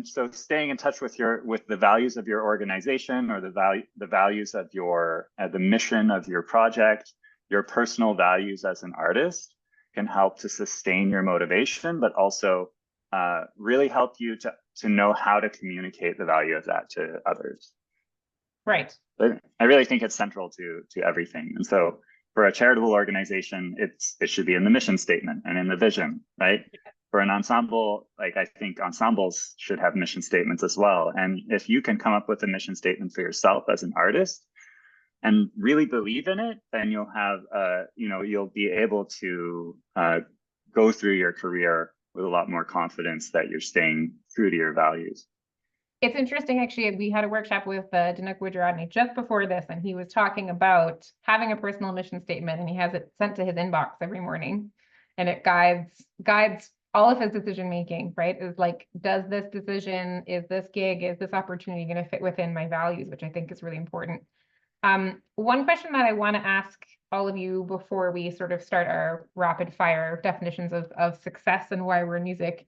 so staying in touch with the values of your organization, or the values of the mission of your project, your personal values as an artist, can help to sustain your motivation, but also really help you to know how to communicate the value of that to others. Right. But I really think it's central to everything. And so for a charitable organization, it should be in the mission statement and in the vision, right? For an ensemble, like, I think ensembles should have mission statements as well. And if you can come up with a mission statement for yourself as an artist and really believe in it, then you'll have, you'll be able to go through your career with a lot more confidence that you're staying true to your values. It's interesting, actually, we had a workshop with Dinuk Gujarati just before this, and he was talking about having a personal mission statement, and he has it sent to his inbox every morning, and it guides all of his decision making, right? Is like, does this decision, is this gig, is this opportunity going to fit within my values, which I think is really important. One question that I want to ask all of you before we sort of start our rapid fire definitions of success and why we're in music.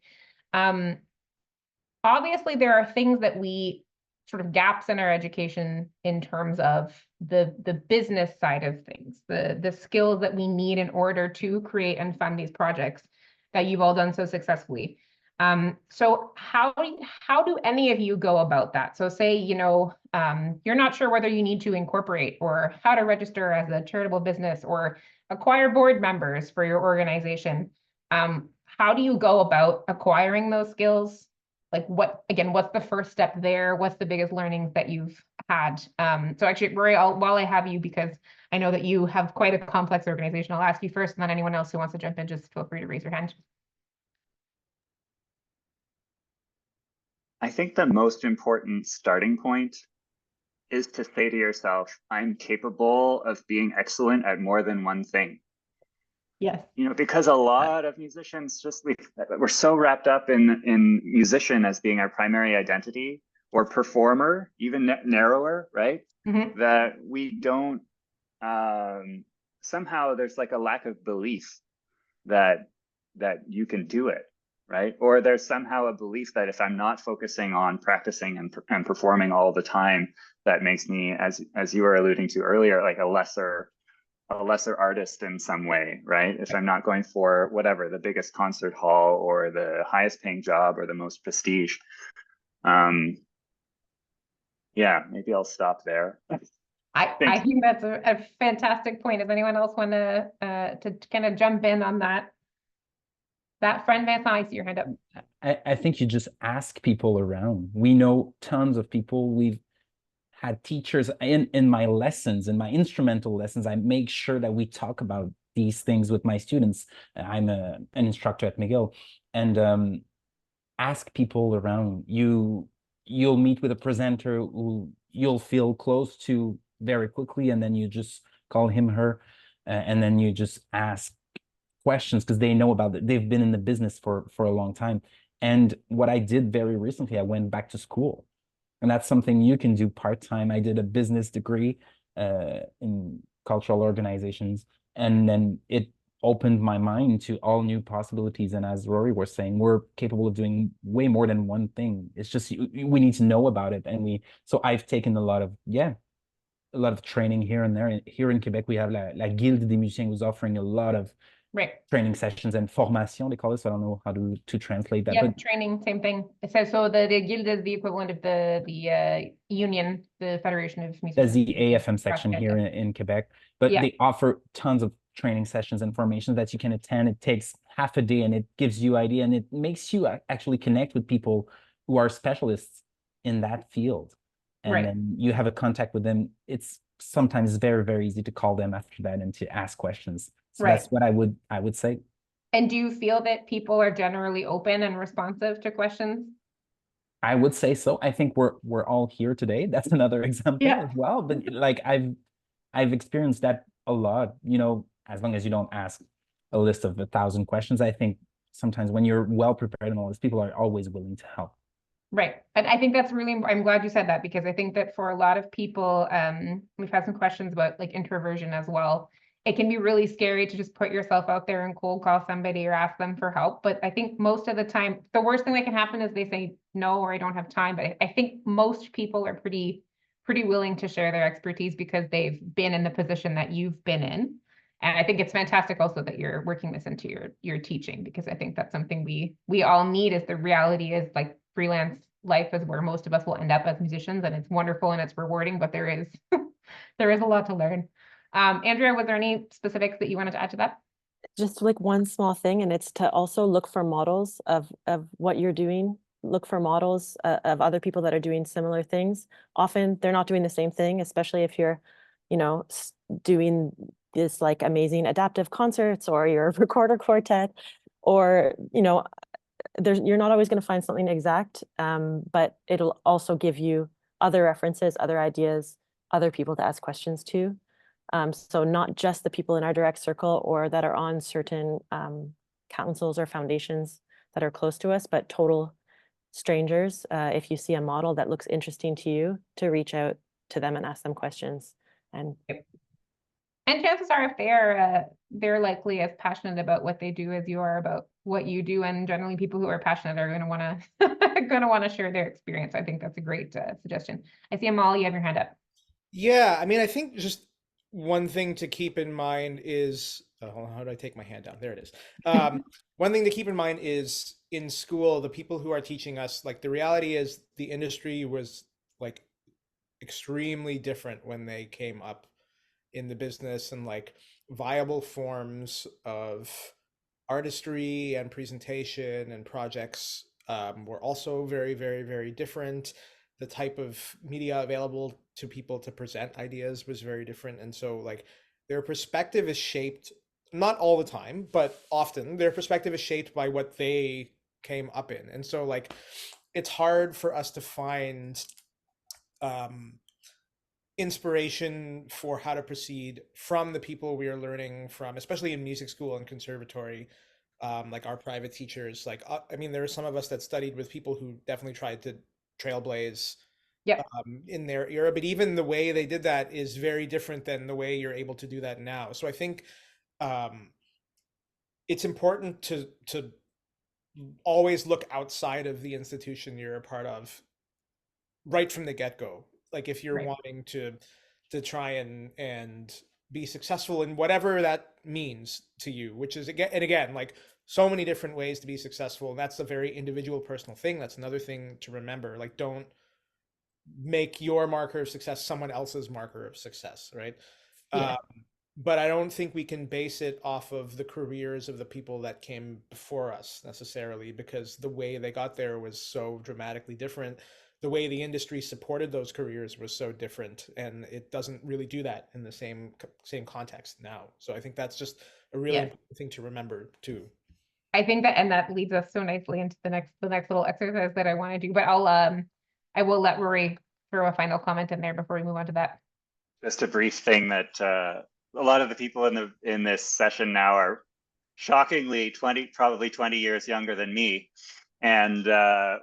Obviously, there are things that we sort of gaps in our education in terms of the business side of things, the skills that we need in order to create and fund these projects that you've all done so successfully. So how do any of you go about that? So say, you're not sure whether you need to incorporate or how to register as a charitable business or acquire board members for your organization. How do you go about acquiring those skills? Like what's the first step there? What's the biggest learnings that you've had? So actually, Rory, while I have you, because I know that you have quite a complex organization, I'll ask you first, and then anyone else who wants to jump in, just feel free to raise your hand. I think the most important starting point is to say to yourself, I'm capable of being excellent at more than one thing. Yes. Because a lot of musicians we're so wrapped up in musician as being our primary identity, or performer, even narrower, right? Mm-hmm. That we don't, somehow there's like a lack of belief that you can do it, right? Or there's somehow a belief that if I'm not focusing on practicing and performing all the time, that makes me, as you were alluding to earlier, like a lesser artist in some way, right? If I'm not going for whatever, the biggest concert hall or the highest paying job or the most prestige. Yeah, maybe I'll stop there. I think that's a fantastic point. Does anyone else want to kind of jump in on that? That friend, Vincent, I see your hand up. I think you just ask people around. We know tons of people. We've had teachers in my lessons, in my instrumental lessons. I make sure that we talk about these things with my students. I'm an instructor at McGill, and ask people around. You'll meet with a presenter who you'll feel close to very quickly, and then you just call him, her, and then you just ask questions because they know about it. They've been in the business for a long time. And what I did very recently, I went back to school. And that's something you can do part-time. I did a business degree in cultural organizations, and then it opened my mind to all new possibilities. And as Rory was saying, we're capable of doing way more than one thing. It's just we need to know about it. And so I've taken a lot of, a lot of training here and there. And here in Quebec, we have La Guilde des Musiciens who's offering a lot of Right. training sessions and formation, they call it. So I don't know how to translate that. Yeah, But training, same thing. So the guild is the equivalent of the union, the Federation of there's Musicians. the AFM section here in Quebec, but Yeah. they offer tons of training sessions and formations that you can attend. It takes half a day and it gives you idea, and it makes you actually connect with people who are specialists in that field. And Right. then you have a contact with them. It's sometimes very, very easy to call them after that and to ask questions. So Right. that's what I would say. And do you feel that people are generally open and responsive to questions? I would say so. I think we're all here today. That's another example Yeah. as well. But like I've experienced that a lot, you know, as long as you don't ask a list of 1,000 questions. I think sometimes when you're well prepared and all this, people are always willing to help. Right. And I think that's really, I'm glad you said that, because I think that for a lot of people, we've had some questions about like introversion as well. It can be really scary to just put yourself out there and cold call somebody or ask them for help. But I think most of the time, the worst thing that can happen is they say no, or I don't have time. But I think most people are pretty willing to share their expertise because they've been in the position that you've been in. And I think it's fantastic also that you're working this into your teaching, because I think that's something we all need. Is the reality is like freelance life is where most of us will end up as musicians, and it's wonderful and it's rewarding, but there is there is a lot to learn. Andrea, was there any specifics that you wanted to add to that? Just like one small thing, and it's to also look for models of what you're doing. Look for models of other people that are doing similar things. Often they're not doing the same thing, especially if you're, you know, doing this like amazing adaptive concerts, or you're a recorder quartet, or, you know, you're not always going to find something exact, but it'll also give you other references, other ideas, other people to ask questions to. So not just the people in our direct circle or that are on certain councils or foundations that are close to us, but total strangers. If you see a model that looks interesting to you, to reach out to them and ask them questions. And chances are, if they're likely as passionate about what they do as you are about what you do, and generally people who are passionate are going to want to going to want to share their experience. I think that's a great suggestion. I see Amahl, you have your hand up. Yeah, I mean, I think just one thing to keep in mind is, hold on, how do I take my hand down? There it is. One thing to keep in mind is in school, the people who are teaching us, like the reality is the industry was like extremely different when they came up in the business, and like viable forms of artistry and presentation and projects were also very, very, very different. The type of media available to people to present ideas was very different. And so like their perspective is shaped, not all the time, but often their perspective is shaped by what they came up in. And so like it's hard for us to find inspiration for how to proceed from the people we are learning from, especially in music school and conservatory, like our private teachers. Like, I mean, there are some of us that studied with people who definitely tried to trailblaze in their era, but even the way they did that is very different than the way you're able to do that now. So I think it's important to always look outside of the institution you're a part of right from the get-go. Like if you're wanting to try and be successful in whatever that means to you, which is again like so many different ways to be successful, and that's a very individual personal thing. That's another thing to remember. Like don't make your marker of success someone else's marker of success, right? But I don't think we can base it off of the careers of the people that came before us necessarily, because the way they got there was so dramatically different. The way the industry supported those careers was so different, and it doesn't really do that in the same context now. So I think that's just a really important thing to remember too. I think that, and that leads us so nicely into the next little exercise that I want to do, but I will let Rory throw a final comment in there before we move on to that. Just a brief thing that a lot of the people in this session now are shockingly probably 20 years younger than me, and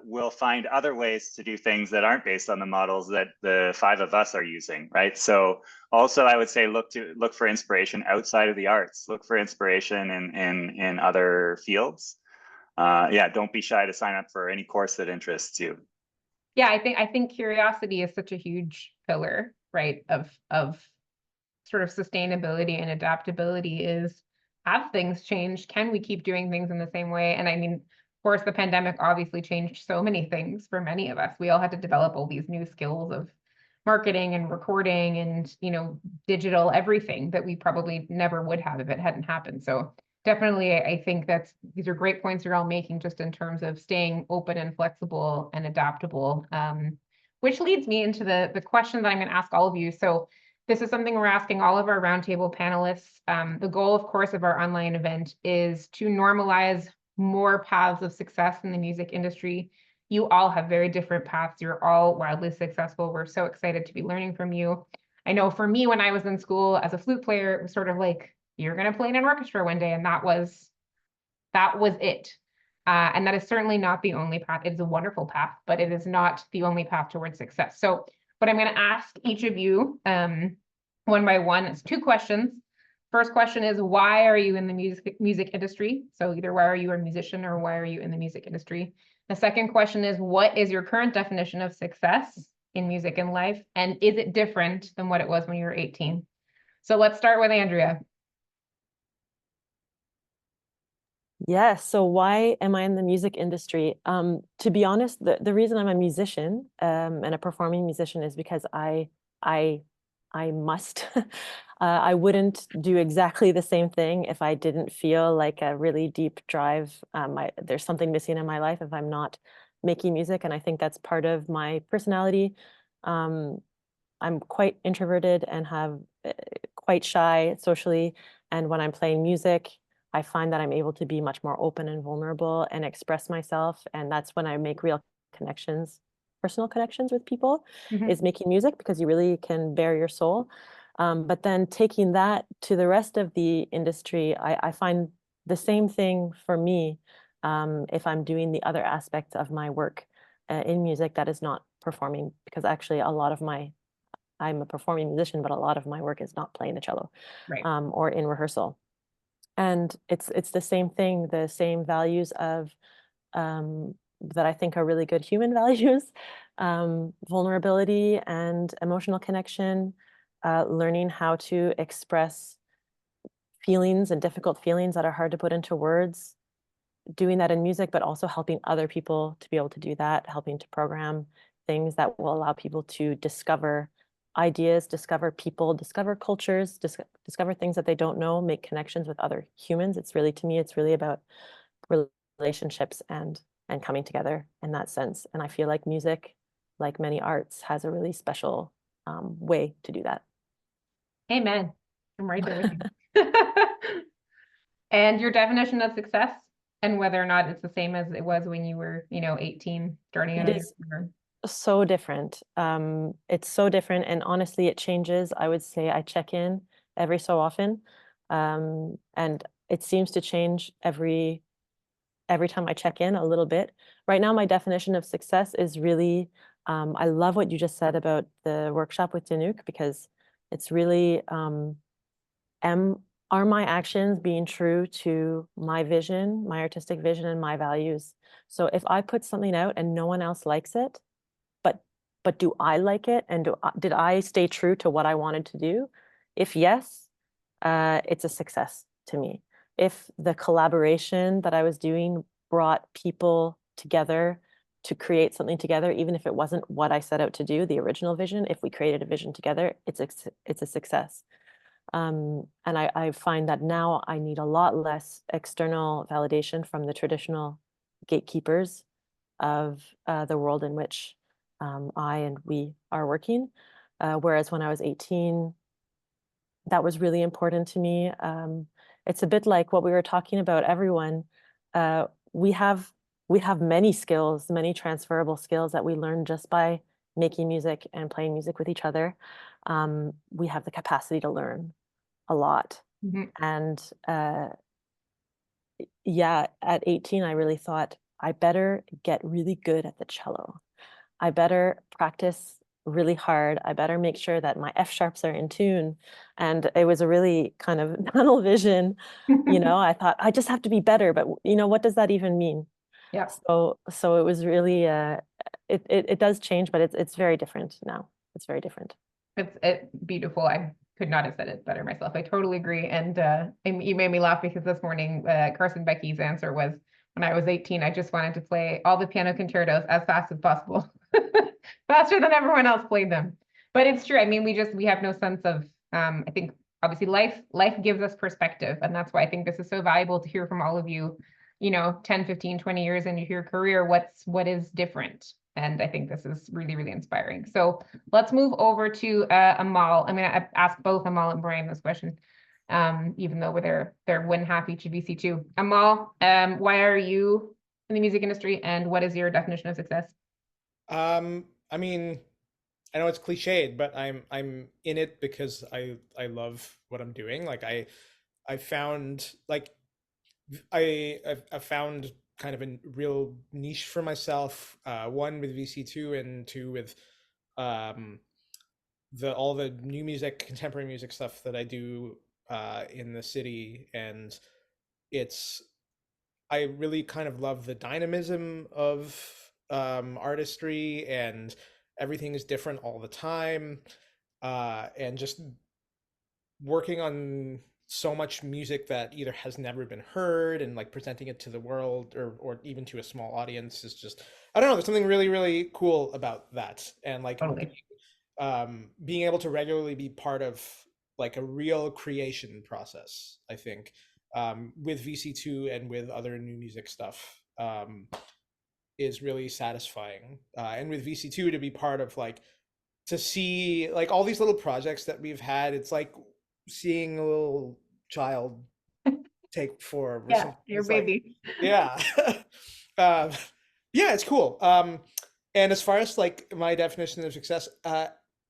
we'll find other ways to do things that aren't based on the models that the five of us are using, right? So also I would say look for inspiration outside of the arts, look for inspiration in other fields. Don't be shy to sign up for any course that interests you. Yeah, I think curiosity is such a huge pillar right, of sort of sustainability and adaptability is, have things changed? Can we keep doing things in the same way? And I mean, of course, the pandemic obviously changed so many things for many of us. We all had to develop all these new skills of marketing and recording and, you know, digital everything that we probably never would have if it hadn't happened. So definitely, I think these are great points you're all making, just in terms of staying open and flexible and adaptable. Which leads me into the question that I'm going to ask all of you. So this is something we're asking all of our roundtable panelists. The goal, of course, of our online event is to normalize more paths of success in the music industry. You all have very different paths. You're all wildly successful. We're so excited to be learning from you. I know for me, when I was in school as a flute player, it was sort of like, you're going to play in an orchestra one day, and that was it. And that is certainly not the only path. It is a wonderful path, but it is not the only path towards success. So what I'm going to ask each of you, one by one, is 2 questions. First question is, why are you in the music industry? So either why are you a musician or why are you in the music industry? The second question is, what is your current definition of success in music and life? And is it different than what it was when you were 18? So let's start with Andrea. Yes. So why am I in the music industry? To be honest, the reason I'm a musician and a performing musician is because I must. I wouldn't do exactly the same thing if I didn't feel like a really deep drive. There's something missing in my life if I'm not making music, and I think that's part of my personality. I'm quite introverted and have quite shy socially, and when I'm playing music, I find that I'm able to be much more open and vulnerable and express myself. And that's when I make real connections, personal connections with people, is making music, because you really can bare your soul. But then taking that to the rest of the industry, I find the same thing for me if I'm doing the other aspects of my work in music that is not performing, because actually I'm a performing musician, but a lot of my work is not playing the cello, Right. Or in rehearsal. And it's the same thing, the same values of that I think are really good human values, vulnerability and emotional connection, learning how to express feelings and difficult feelings that are hard to put into words, doing that in music, but also helping other people to be able to do that, helping to program things that will allow people to discover ideas, discover people, discover cultures, discover things that they don't know, make connections with other humans. It's really, to me, it's really about relationships and coming together in that sense. And I feel like music, like many arts, has a really special way to do that. Amen. I'm right there with you. And your definition of success, and whether or not it's the same as it was when you were, 18, starting out. It is so different. It's so different, and honestly, it changes. I would say I check in every so often, and it seems to change every time I check in a little bit. Right now, my definition of success is really, I love what you just said about the workshop with DEUTSCH, because it's really, are my actions being true to my vision, my artistic vision, and my values? So if I put something out and no one else likes it, but do I like it? And did I stay true to what I wanted to do? If yes, it's a success to me. If the collaboration that I was doing brought people together to create something together, even if it wasn't what I set out to do, the original vision, if we created a vision together, it's a success. And I find that now I need a lot less external validation from the traditional gatekeepers of the world in which I and we are working. Whereas when I was 18, that was really important to me. It's a bit like what we were talking about, everyone. We have many skills, many transferable skills that we learn just by making music and playing music with each other. We have the capacity to learn a lot. And yeah, at 18, I really thought, I better get really good at the cello. I better practice really hard. I better make sure that my F sharps are in tune. And it was a really kind of tunnel vision. I thought, I just have to be better, but what does that even mean? Yeah. So it was really, it does change, but it's very different now. It's very different. It's beautiful. I could not have said it better myself. I totally agree. And you made me laugh because this morning, Carson Becky's answer was, when I was 18, I just wanted to play all the piano concertos as fast as possible, faster than everyone else played them. But it's true. I mean, we have no sense of, I think, obviously life gives us perspective. And that's why I think this is so valuable to hear from all of you, 10, 15, 20 years into your career, what is different. And I think this is really, really inspiring. So let's move over to Amahl. I'm going to ask both Amahl and Bryan this question, even though they're one half each of VC2. Amahl, why are you in the music industry, and what is your definition of success? I mean, I know it's cliched, but I'm in it because I love what I'm doing. Like I found I found kind of a real niche for myself. One with VC2, and two with all the new music, contemporary music stuff that I do in the city. And I really kind of love the dynamism of artistry, and everything is different all the time, and just working on so much music that either has never been heard, and like presenting it to the world, or even to a small audience, is just, I don't know, there's something really, really cool about that. And like Totally. being able to regularly be part of like a real creation process, I think, with VC2 and with other new music stuff, is really satisfying. And with VC2, to be part of, like, to see like all these little projects that we've had, it's like seeing a little child take form. Or Yeah, something. your It's like, baby. yeah. Yeah, it's cool. And as far as like my definition of success,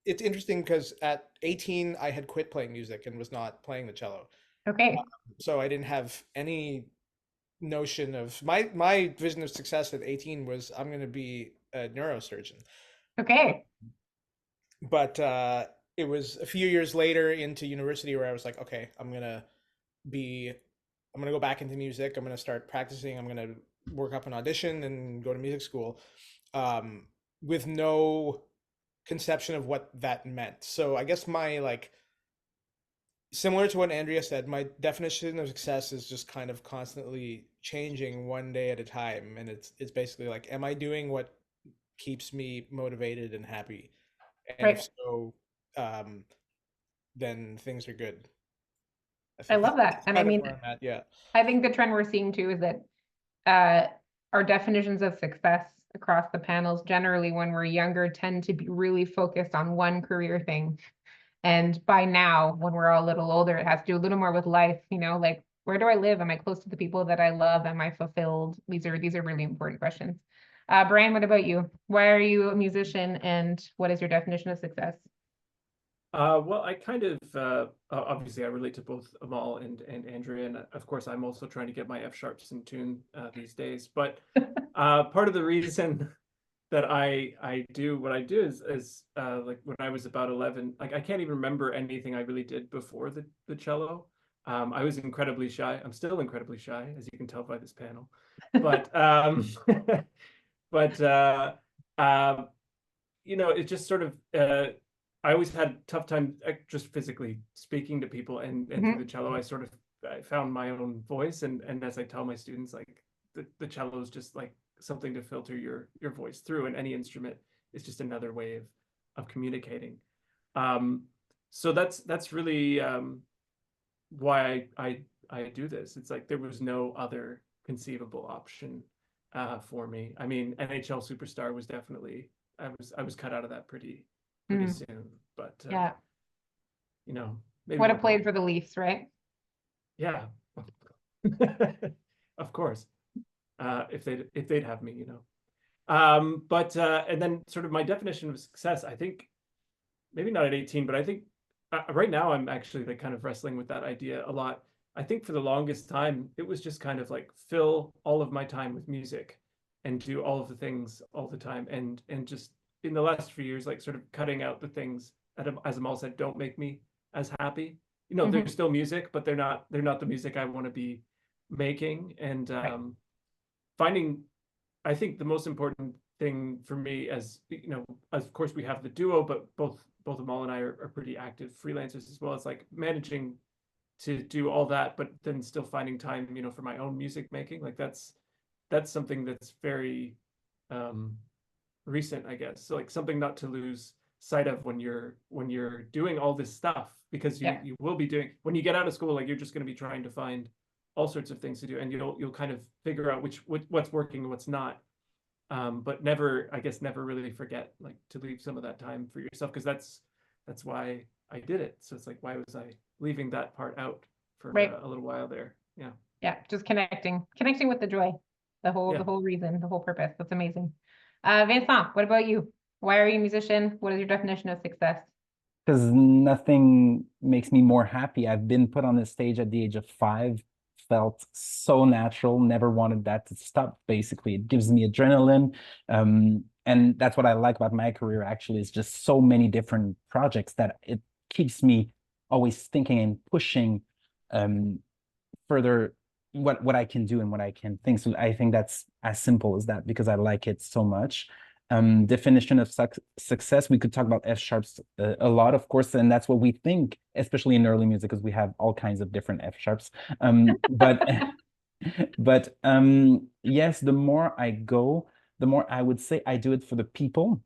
it's interesting because at 18 I had quit playing music and was not playing the cello. Okay. So I didn't have any notion of my vision of success at 18 was, I'm going to be a neurosurgeon. Okay. But it was a few years later into university where I was like, okay, I'm going to go back into music. I'm going to start practicing. I'm going to work up an audition and go to music school, with no conception of what that meant. So I guess similar to what Andrea said, my definition of success is just kind of constantly changing one day at a time. And it's basically like, am I doing what keeps me motivated and happy? And Right. if so, then things are good. I love that. And I mean, yeah. I think the trend we're seeing too is that our definitions of success across the panels, generally when we're younger, tend to be really focused on one career thing. And by now, when we're all a little older, it has to do a little more with life, like, where do I live? Am I close to the people that I love? Am I fulfilled? These are really important questions. Bryan, what about you? Why are you a musician, and what is your definition of success? Well, I kind of obviously I relate to both Amahl and Andrea, and of course I'm also trying to get my F sharps in tune these days. But part of the reason that I do what I do is like when I was about 11, like I can't even remember anything I really did before the cello. I was incredibly shy. I'm still incredibly shy, as you can tell by this panel. But it just sort of I always had a tough time just physically speaking to people, and through the cello I found my own voice, and as I tell my students, like the cello is just like something to filter your voice through, and any instrument is just another way of communicating. So that's really why I do this. It's like there was no other conceivable option for me. I mean, NHL superstar was definitely, I was cut out of that pretty soon, but Yeah. Maybe Would have played for the Leafs, right? Yeah. Of course. If they'd have me, but and then sort of my definition of success, I think maybe not at 18, but I think right now I'm actually like kind of wrestling with that idea a lot. I think for the longest time it was just kind of like fill all of my time with music and do all of the things all the time, and just in the last few years, like sort of cutting out the things that, as Amahl said, don't make me as happy. They're still music, but they're not the music I want to be making. And finding, I think the most important thing for me, as you know, of course we have the duo, but both Amahl and I are pretty active freelancers as well. It's like managing to do all that, but then still finding time, you know, for my own music making. Like that's something that's very recent, I guess. So like something not to lose sight of when you're doing all this stuff, because you will be doing, when you get out of school, like you're just going to be trying to find all sorts of things to do, and you'll kind of figure out what's working and what's not. But never, I guess, never really forget like to leave some of that time for yourself, because that's why I did it. So it's like, why was I leaving that part out for a little while there? Yeah. Yeah, just connecting with the joy, the whole reason, the whole purpose. That's amazing. Vincent, what about you? Why are you a musician? What is your definition of success? Because nothing makes me more happy. I've been put on the stage at the age of 5, felt so natural, never wanted that to stop, basically. It gives me adrenaline. And that's what I like about my career, actually, is just so many different projects that it keeps me always thinking and pushing further what I can do and what I can think. So I think that's as simple as that, because I like it so much. Definition of success, we could talk about F sharps a lot, of course, and that's what we think, especially in early music, because we have all kinds of different F sharps. But yes, the more I go, the more I would say I do it for the people.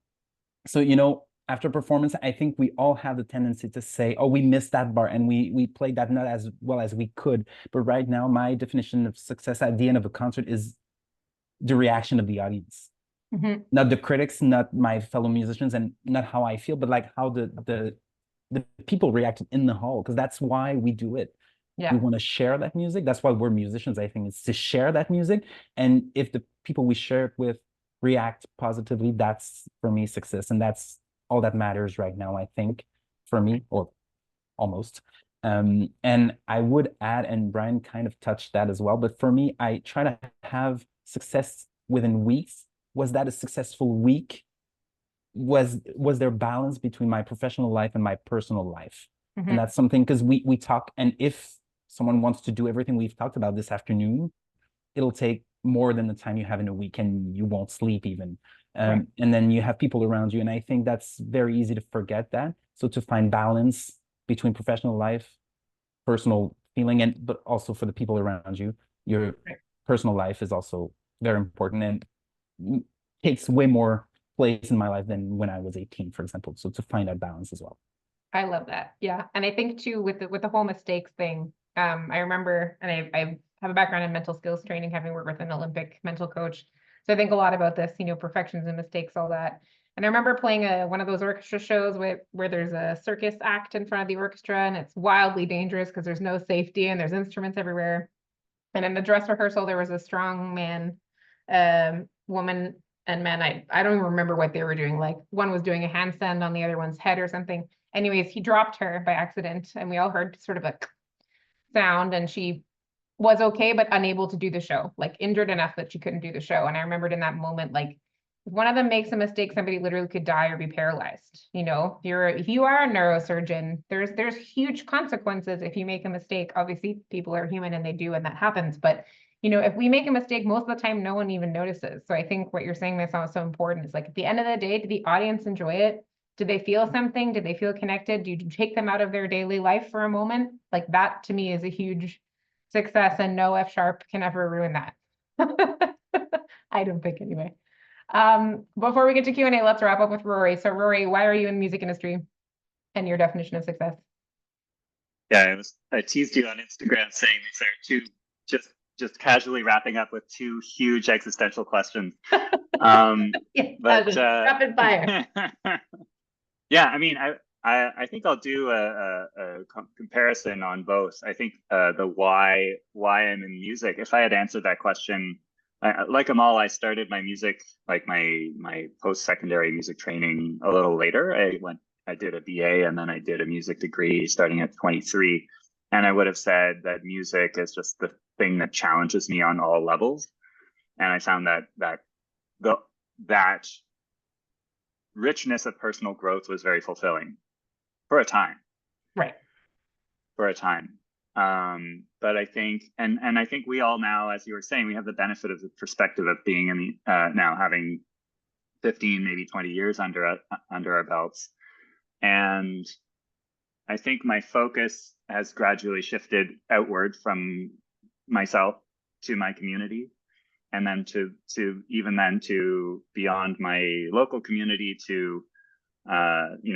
So, you know, after performance, I think we all have the tendency to say, oh, we missed that bar and we played that not as well as we could. But right now, my definition of success at the end of a concert is the reaction of the audience. Mm-hmm. Not the critics, not my fellow musicians, and not how I feel, but like how the people reacted in the hall, because that's why we do it. Yeah. We want to share that music. That's why we're musicians, I think, is to share that music. And if the people we share it with react positively, that's, for me, success. And that's all that matters right now, I think, for me, or almost. And I would add, and Bryan kind of touched that as well, but for me, I try to have success within weeks. Was that a successful week? Was there balance between my professional life and my personal life? Mm-hmm. And that's something, because we talk, and if someone wants to do everything we've talked about this afternoon, it'll take more than the time you have in a week, and you won't sleep even. Right. And then you have people around you, and I think that's very easy to forget that. So to find balance between professional life, personal feeling, but also for the people around you, your personal life is also very important, and takes way more place in my life than when I was 18, for example. So to find that balance as well. I love that. Yeah. And I think too, with the whole mistakes thing, I remember, and I have a background in mental skills training, having worked with an Olympic mental coach. So I think a lot about this, you know, perfections and mistakes, all that. And I remember playing one of those orchestra shows where there's a circus act in front of the orchestra, and it's wildly dangerous because there's no safety and there's instruments everywhere. And in the dress rehearsal, there was a strong man, woman and man. I don't even remember what they were doing. Like, one was doing a handstand on the other one's head or something. Anyways, he dropped her by accident, and we all heard sort of a sound, and she was okay, but unable to do the show, like injured enough that she couldn't do the show. And I remembered in that moment, like, if one of them makes a mistake, somebody literally could die or be paralyzed. You know, if you are a neurosurgeon, there's huge consequences if you make a mistake. Obviously, people are human and they do, and that happens. But, you know, if we make a mistake, most of the time, no one even notices. So I think what you're saying, that sounds so important. It's like, at the end of the day, did the audience enjoy it? Did they feel something? Did they feel connected? Do you take them out of their daily life for a moment? Like, that to me is a huge success, and no F sharp can ever ruin that. I don't think, anyway. Before we get to Q&A, let's wrap up with Rory. So Rory, why are you in the music industry, and your definition of success? Yeah, I teased you on Instagram saying these are two, just casually wrapping up with two huge existential questions. Rapid fire. Yeah, I mean, I think I'll do a comparison on both. I think the why I'm in music. If I had answered that question, like Amahl, I started my music, like my post-secondary music training a little later. I did a BA, and then I did a music degree starting at 23. And I would have said that music is just the thing that challenges me on all levels. And I found that richness of personal growth was very fulfilling for a time. Right. For a time. But I think, and I think we all now, as you were saying, we have the benefit of the perspective of being in the, now having 15, maybe 20 years under our belts. And I think my focus has gradually shifted outward from myself to my community, and then to beyond my local community to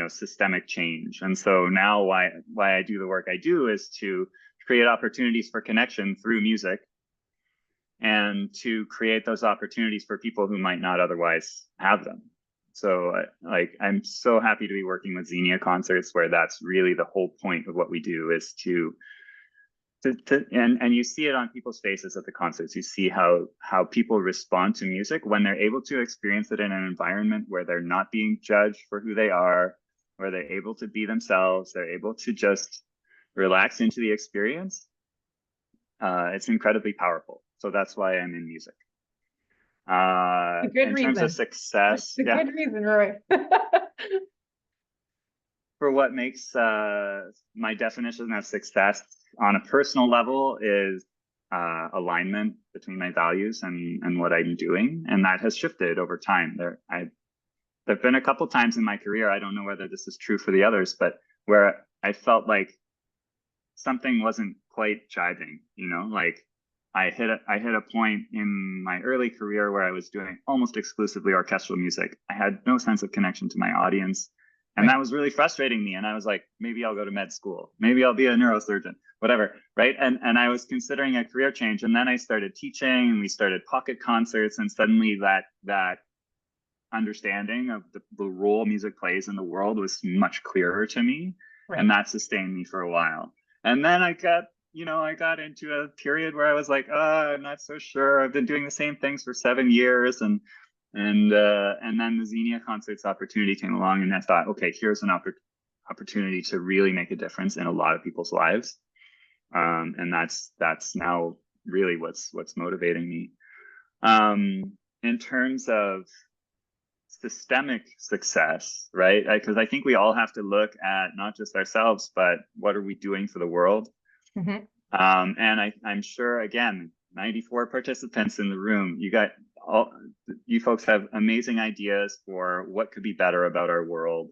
systemic change. And so now why I do the work I do is to create opportunities for connection through music, and to create those opportunities for people who might not otherwise have them. So I'm so happy to be working with Xenia concerts, where that's really the whole point of what we do, is and you see it on people's faces at the concerts. You see how people respond to music when they're able to experience it in an environment where they're not being judged for who they are, where they're able to be themselves, they're able to just relax into the experience. It's incredibly powerful. So that's why I'm in music. In terms of success, It's a good reason, Rory. For what makes my definition of success on a personal level is alignment between my values and what I'm doing, and that has shifted over time. There've been a couple times in my career, I don't know whether this is true for the others, but where I felt like something wasn't quite jiving, like I hit a point in my early career where I was doing almost exclusively orchestral music. I had no sense of connection to my audience. And that was really frustrating me. And I was like, maybe I'll go to med school. Maybe I'll be a neurosurgeon, whatever, right? And I was considering a career change. And then I started teaching, and we started pocket concerts. And suddenly that understanding of the role music plays in the world was much clearer to me. Right. And that sustained me for a while. And then I got into a period where I was like, I'm not so sure. I've been doing the same things for 7 years. And then the Xenia concerts opportunity came along, and I thought, okay, here's an opportunity to really make a difference in a lot of people's lives. And that's now really what's motivating me. In terms of systemic success, right? Because I think we all have to look at not just ourselves, but what are we doing for the world? Mm-hmm. And I'm sure, again, 94 participants in the room, you folks have amazing ideas for what could be better about our world,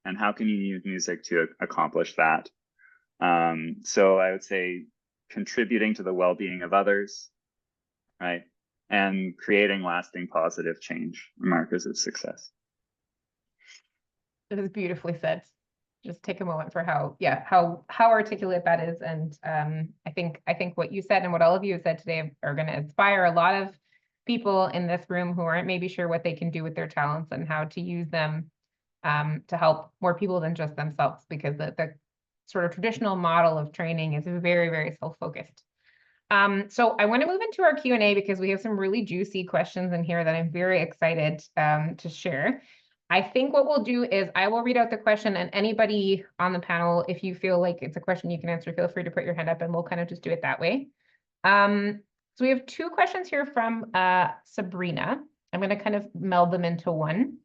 and how can you use music to accomplish that. So I would say contributing to the well-being of others, right? And creating lasting positive change are markers of success. It was beautifully said. Just take a moment for how articulate that is. And I think what you said and what all of you have said today are going to inspire a lot of people in this room who aren't maybe sure what they can do with their talents and how to use them to help more people than just themselves, because the sort of traditional model of training is very, very self-focused. So I want to move into our Q&A, because we have some really juicy questions in here that I'm very excited to share. I think what we'll do is I will read out the question, and anybody on the panel, if you feel like it's a question you can answer, feel free to put your hand up, and we'll kind of just do it that way. So we have 2 questions here from Sabrina. I'm going to kind of meld them into one.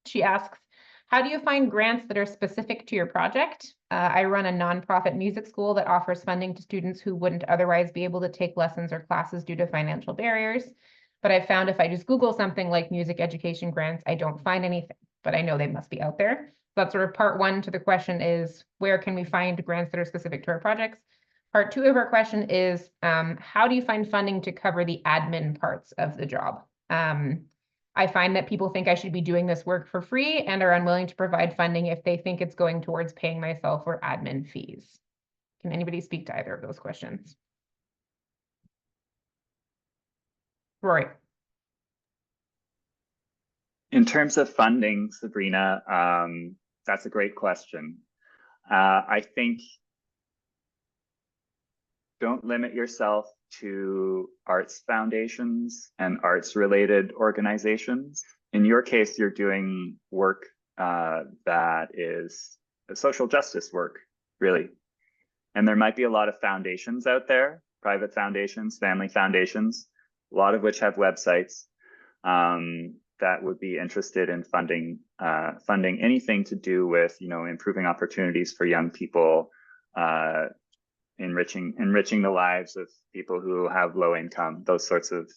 She asks, how do you find grants that are specific to your project? I run a nonprofit music school that offers funding to students who wouldn't otherwise be able to take lessons or classes due to financial barriers. But I found if I just Google something like music education grants, I don't find anything, but I know they must be out there. So that's sort of part 1 to the question is, where can we find grants that are specific to our projects? Part 2 of our question is, how do you find funding to cover the admin parts of the job? I find that people think I should be doing this work for free and are unwilling to provide funding if they think it's going towards paying myself or admin fees. Can anybody speak to either of those questions? Rory. In terms of funding, Sabrina, that's a great question. I think don't limit yourself to arts foundations and arts related organizations. In your case, you're doing work that is social justice work, really. And there might be a lot of foundations out there, private foundations, family foundations, a lot of which have websites that would be interested in funding anything to do with, improving opportunities for young people, enriching the lives of people who have low income, those sorts of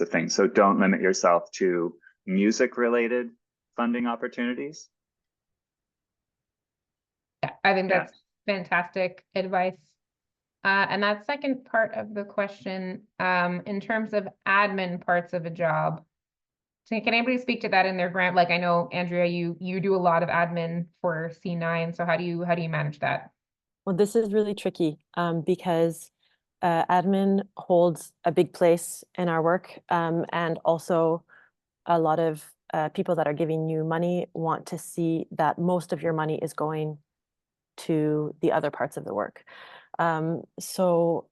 things. So don't limit yourself to music related funding opportunities. Yeah, I think Yeah. that's fantastic advice. And that second part of the question, in terms of admin parts of a job, so can anybody speak to that in their grant? Like I know, Andrea, you do a lot of admin for C9, so how do you manage that? Well, this is really tricky because admin holds a big place in our work, and also a lot of people that are giving you money want to see that most of your money is going to the other parts of the work. So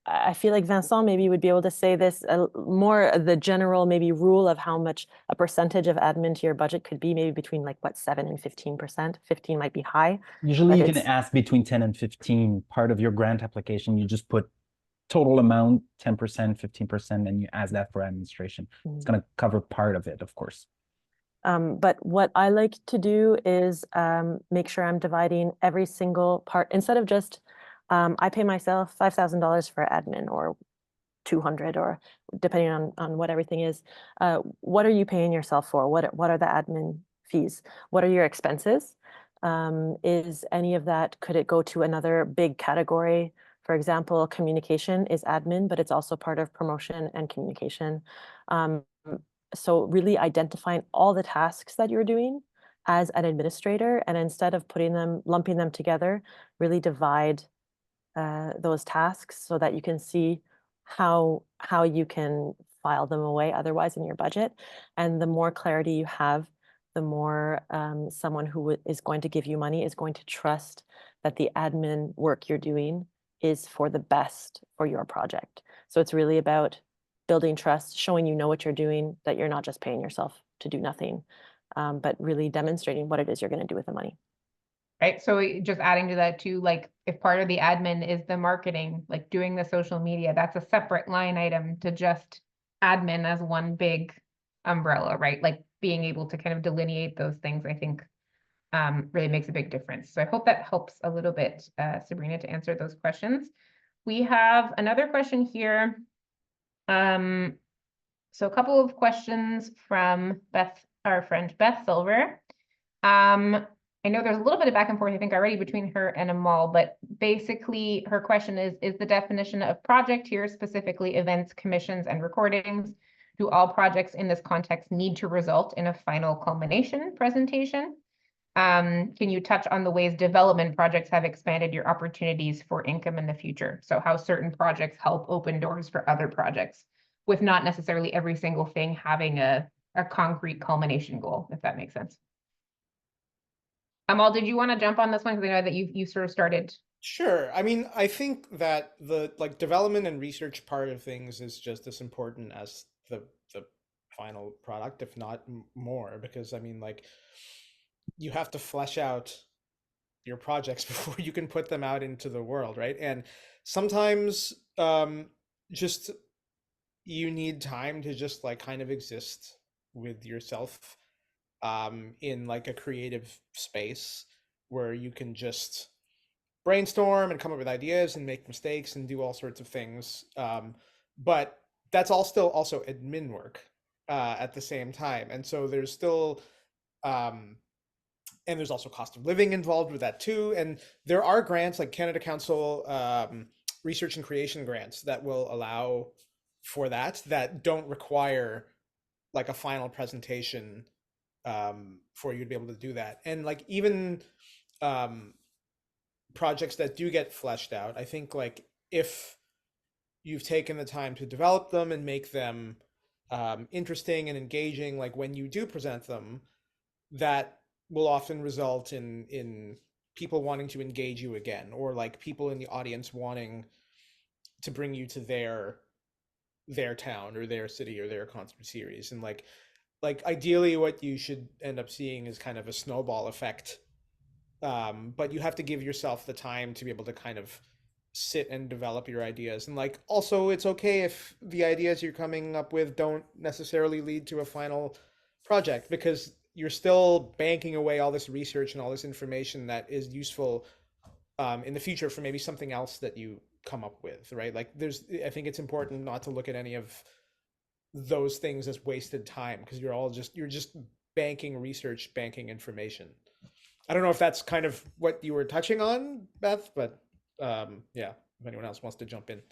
I feel like Vincent maybe would be able to say this more the general maybe rule of how much a percentage of admin to your budget could be, maybe between like what 7 and 15%. 15 might be high. Usually But you can it's- ask between 10 and 15 part of your grant application. You just put total amount, 10%, 15%, and you ask that for administration. It's going to cover part of it, of course. But what I like to do is make sure I'm dividing every single part instead of just I pay myself $5,000 for admin or 200 or depending on what everything is. What are you paying yourself for? What are the admin fees? What are your expenses? Is any of that, could it go to another big category? For example, communication is admin, but it's also part of promotion and communication. So really identifying all the tasks that you're doing as an administrator, and instead of lumping them together, really divide those tasks so that you can see how you can file them away otherwise in your budget. And the more clarity you have, the more someone who is going to give you money is going to trust that the admin work you're doing is for the best for your project. So it's really about building trust, showing you know what you're doing, that you're not just paying yourself to do nothing, but really demonstrating what it is you're going to do with the money. Right, so just adding to that too, like if part of the admin is the marketing, like doing the social media, that's a separate line item to just admin as one big umbrella, right? Like being able to kind of delineate those things, I think really makes a big difference. So I hope that helps a little bit, Sabrina, to answer those questions. We have another question here. So a couple of questions from Beth, our friend Beth Silver. I know there's a little bit of back and forth, I think, already between her and Amahl, but basically her question is the definition of project here specifically events, commissions, and recordings? Do all projects in this context need to result in a final culmination presentation? Can you touch on the ways development projects have expanded your opportunities for income in the future? So how certain projects help open doors for other projects with not necessarily every single thing having a concrete culmination goal, if that makes sense. Amahl, did you want to jump on this one? Because I know that you sort of started. Sure. I mean, I think that the development and research part of things is just as important as the final product, if not more, because I mean, like, you have to flesh out your projects before you can put them out into the world, right? And sometimes just you need time to just like kind of exist with yourself in like a creative space where you can just brainstorm and come up with ideas and make mistakes and do all sorts of things. But that's all still also admin work at the same time. And so there's still, and there's also cost of living involved with that too. And there are grants like Canada Council research and creation grants that will allow for that don't require like a final presentation for you to be able to do that. And like even projects that do get fleshed out, I think like if you've taken the time to develop them and make them interesting and engaging, like when you do present them, that will often result in people wanting to engage you again, or like people in the audience wanting to bring you to their town or their city or their concert series. And like ideally what you should end up seeing is kind of a snowball effect, but you have to give yourself the time to be able to kind of sit and develop your ideas. And like also it's okay if the ideas you're coming up with don't necessarily lead to a final project, because you're still banking away all this research and all this information that is useful in the future for maybe something else that you come up with, right? Like I think it's important not to look at any of those things as wasted time, because you're just banking research, banking information. I don't know if that's kind of what you were touching on, Beth, but yeah, if anyone else wants to jump in.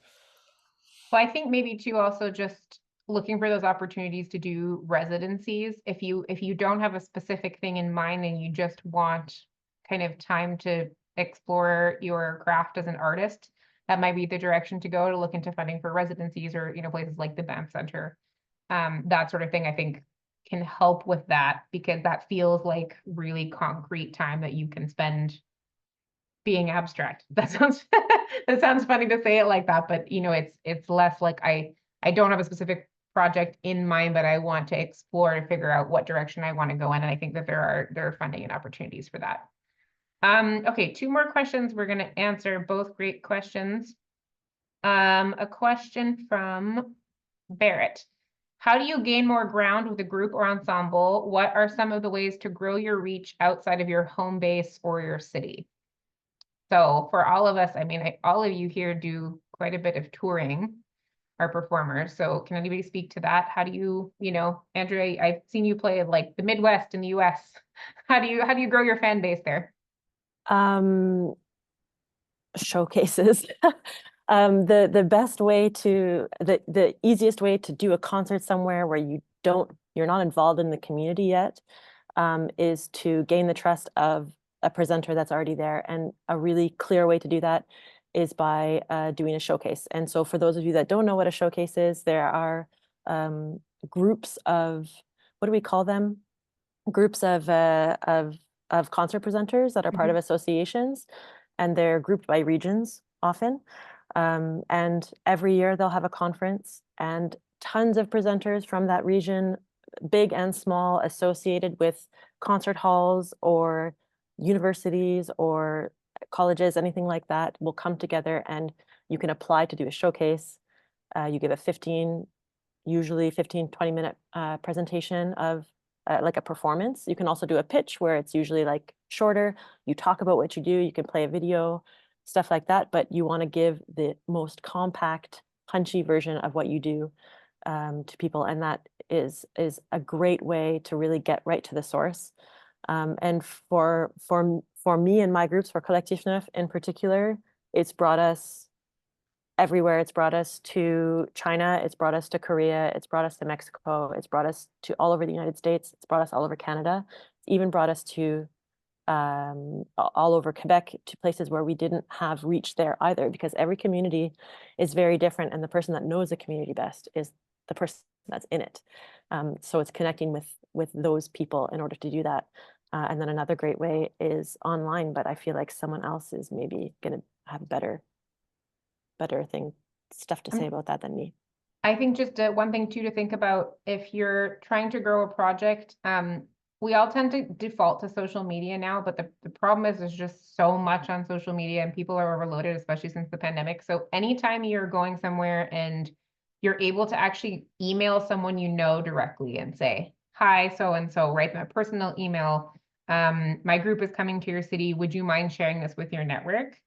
Well, I think maybe too also just looking for those opportunities to do residencies. If you don't have a specific thing in mind and you just want kind of time to explore your craft as an artist, that might be the direction to go, to look into funding for residencies, or places like the Banff Center. That sort of thing I think can help with that, because that feels like really concrete time that you can spend being abstract. That sounds that sounds funny to say it like that, but it's less like I don't have a specific project in mind, but I want to explore to figure out what direction I want to go in. And I think that there are funding and opportunities for that. Okay, 2 more questions we're going to answer, both great questions. A question from Barrett. How do you gain more ground with a group or ensemble? What are some of the ways to grow your reach outside of your home base or your city? So for all of us, I mean, all of you here do quite a bit of touring, our performers. So can anybody speak to that? How do you, Andrea, I've seen you play like the Midwest in the US. How do you grow your fan base there? Showcases. The best way to, the easiest way to do a concert somewhere where you're not involved in the community yet, is to gain the trust of a presenter that's already there. And a really clear way to do that is by doing a showcase. And so for those of you that don't know what a showcase is, there are groups of, what do we call them? Groups of concert presenters that are part of associations, and they're grouped by regions often. And every year they'll have a conference, and tons of presenters from that region, big and small, associated with concert halls or universities or colleges, anything like that, will come together, and you can apply to do a showcase. You give a usually 15-20 minute presentation of like a performance. You can also do a pitch where it's usually like shorter. You talk about what you do, you can play a video, stuff like that, but you want to give the most compact, punchy version of what you do to people. And that is a great way to really get right to the source. And for me and my groups, for Collectif Neuf in particular, it's brought us everywhere. It's brought us to China, it's brought us to Korea, it's brought us to Mexico, it's brought us to all over the United States, it's brought us all over Canada, it's even brought us to all over Quebec, to places where we didn't have reach there either, because every community is very different, and the person that knows the community best is the person that's in it. So it's connecting with those people in order to do that. And then another great way is online, but I feel like someone else is maybe going to have better stuff to say about that than me. I think just one thing too to think about if you're trying to grow a project, we all tend to default to social media now, but the problem is there's just so much on social media and people are overloaded, especially since the pandemic. So anytime you're going somewhere and you're able to actually email someone directly and say, hi, so-and-so, write them a personal email. My group is coming to your city. Would you mind sharing this with your network?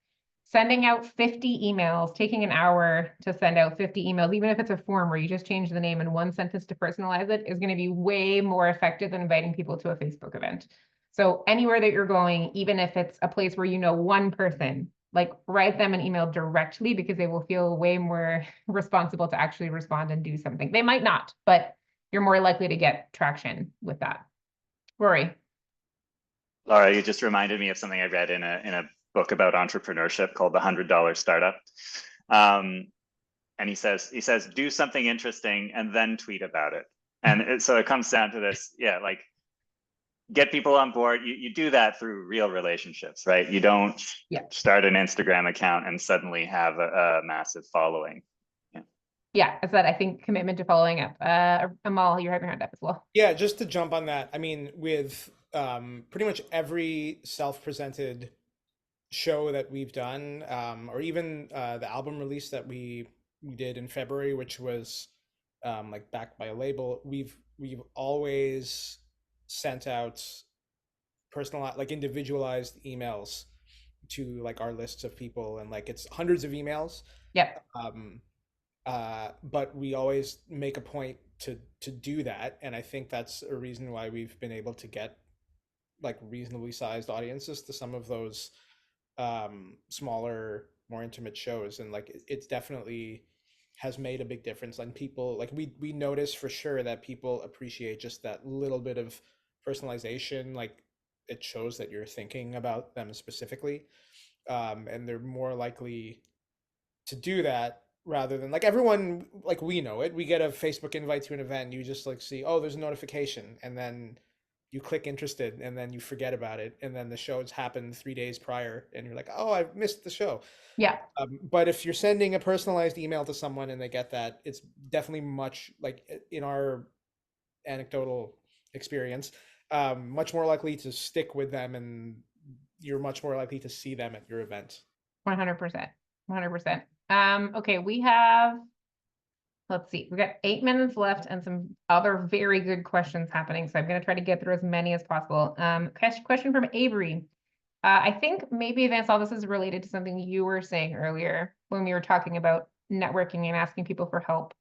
Sending out 50 emails, taking an hour to send out 50 emails, even if it's a form where you just change the name in one sentence to personalize it, is going to be way more effective than inviting people to a Facebook event. So anywhere that you're going, even if it's a place where you know one person, like write them an email directly, because they will feel way more responsible to actually respond and do something. They might not, but you're more likely to get traction with that. Rory. Laura, you just reminded me of something I read in a book about entrepreneurship called The $100 Startup. And he says, do something interesting and then tweet about it. And so it comes down to this, like get people on board. You do that through real relationships, right? You don't start an Instagram account and suddenly have a massive following. Yeah, as that, I think commitment to following up. Amahl, you have your hand up as well. Yeah, just to jump on that, I mean, with pretty much every self-presented show that we've done, or even the album release that we did in February, which was like backed by a label, we've always sent out personalized, like individualized emails to like our lists of people, and like it's hundreds of emails. Yep. But we always make a point to do that. And I think that's a reason why we've been able to get like reasonably sized audiences to some of those smaller, more intimate shows. And like it's definitely has made a big difference on people. Like we notice for sure that people appreciate just that little bit of personalization. Like it shows that you're thinking about them specifically, and they're more likely to do that rather than like everyone, like we know it, we get a Facebook invite to an event and you just like see, oh, there's a notification, and then you click interested and then you forget about it, and then the show's happened 3 days prior and you're like, oh, I missed the show. Yeah. But if you're sending a personalized email to someone and they get that, it's definitely much, like in our anecdotal experience, much more likely to stick with them, and you're much more likely to see them at your event. 100%. 100%. Okay, we have, let's see, we got 8 minutes left and some other very good questions happening. So I'm going to try to get through as many as possible. Question from Avery. I think maybe Vince, all this is related to something you were saying earlier when we were talking about networking and asking people for help.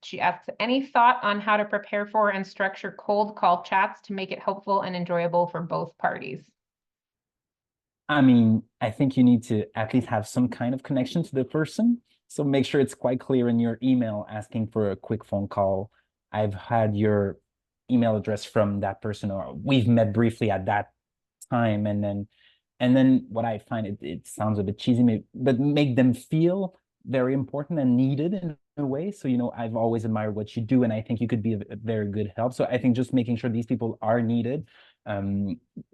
She asks, any thought on how to prepare for and structure cold call chats to make it helpful and enjoyable for both parties? I mean, I think you need to at least have some kind of connection to the person. So make sure it's quite clear in your email asking for a quick phone call. I've had your email address from that person, or we've met briefly at that time. And then what I find, it sounds a bit cheesy, but make them feel very important and needed in a way. So, I've always admired what you do, and I think you could be a very good help. So I think just making sure these people are needed.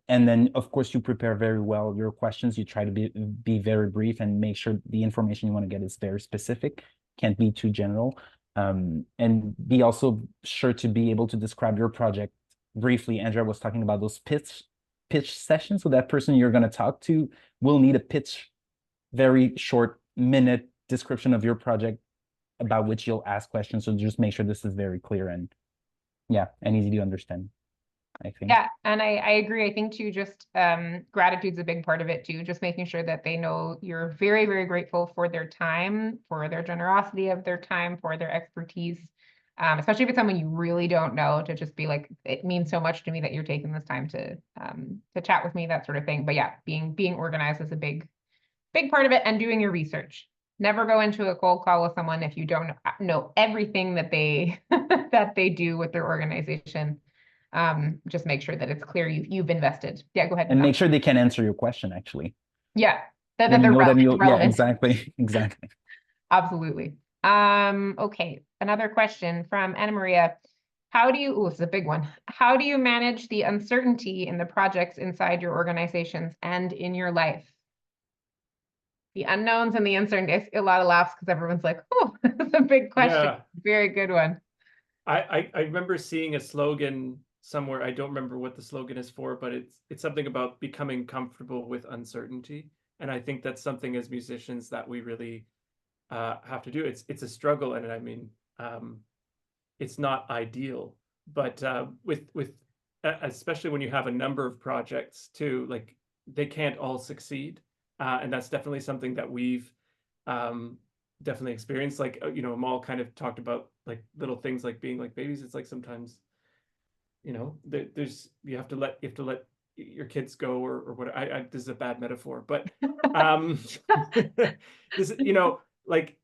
And then, of course, you prepare very well your questions. You try to be very brief and make sure the information you want to get is very specific, can't be too general. And be also sure to be able to describe your project briefly. Andrea was talking about those pitch sessions. So that person you're going to talk to will need a pitch, very short minute description of your project about which you'll ask questions. So just make sure this is very clear and easy to understand, I think. Yeah, and I agree. I think too, just gratitude's a big part of it too. Just making sure that they know you're very, very grateful for their time, for their generosity of their time, for their expertise. Especially if it's someone you really don't know, to just be like, it means so much to me that you're taking this time to chat with me, that sort of thing. But yeah, being organized is a big part of it, and doing your research. Never go into a cold call with someone if you don't know everything that they that they do with their organization. Just make sure that it's clear you've invested. Yeah, go ahead. And make sure they can answer your question, actually. Yeah, that Then they're relevant. yeah, exactly. Absolutely. Okay, another question from Anna Maria. This is a big one. How do you manage the uncertainty in the projects inside your organizations and in your life? The unknowns and the uncertainty. A lot of laughs because everyone's like, oh, that's a big question. Yeah. Very good one. I remember seeing a slogan somewhere. I don't remember what the slogan is for, but it's something about becoming comfortable with uncertainty. And I think that's something as musicians that we really have to do. It's a struggle, and I mean, it's not ideal, but with especially when you have a number of projects too, like they can't all succeed, and that's definitely something that we've definitely experienced. Like Amahl kind of talked about like little things like being like babies. It's like sometimes there's you have to let your kids go or what. This is a bad metaphor, but this like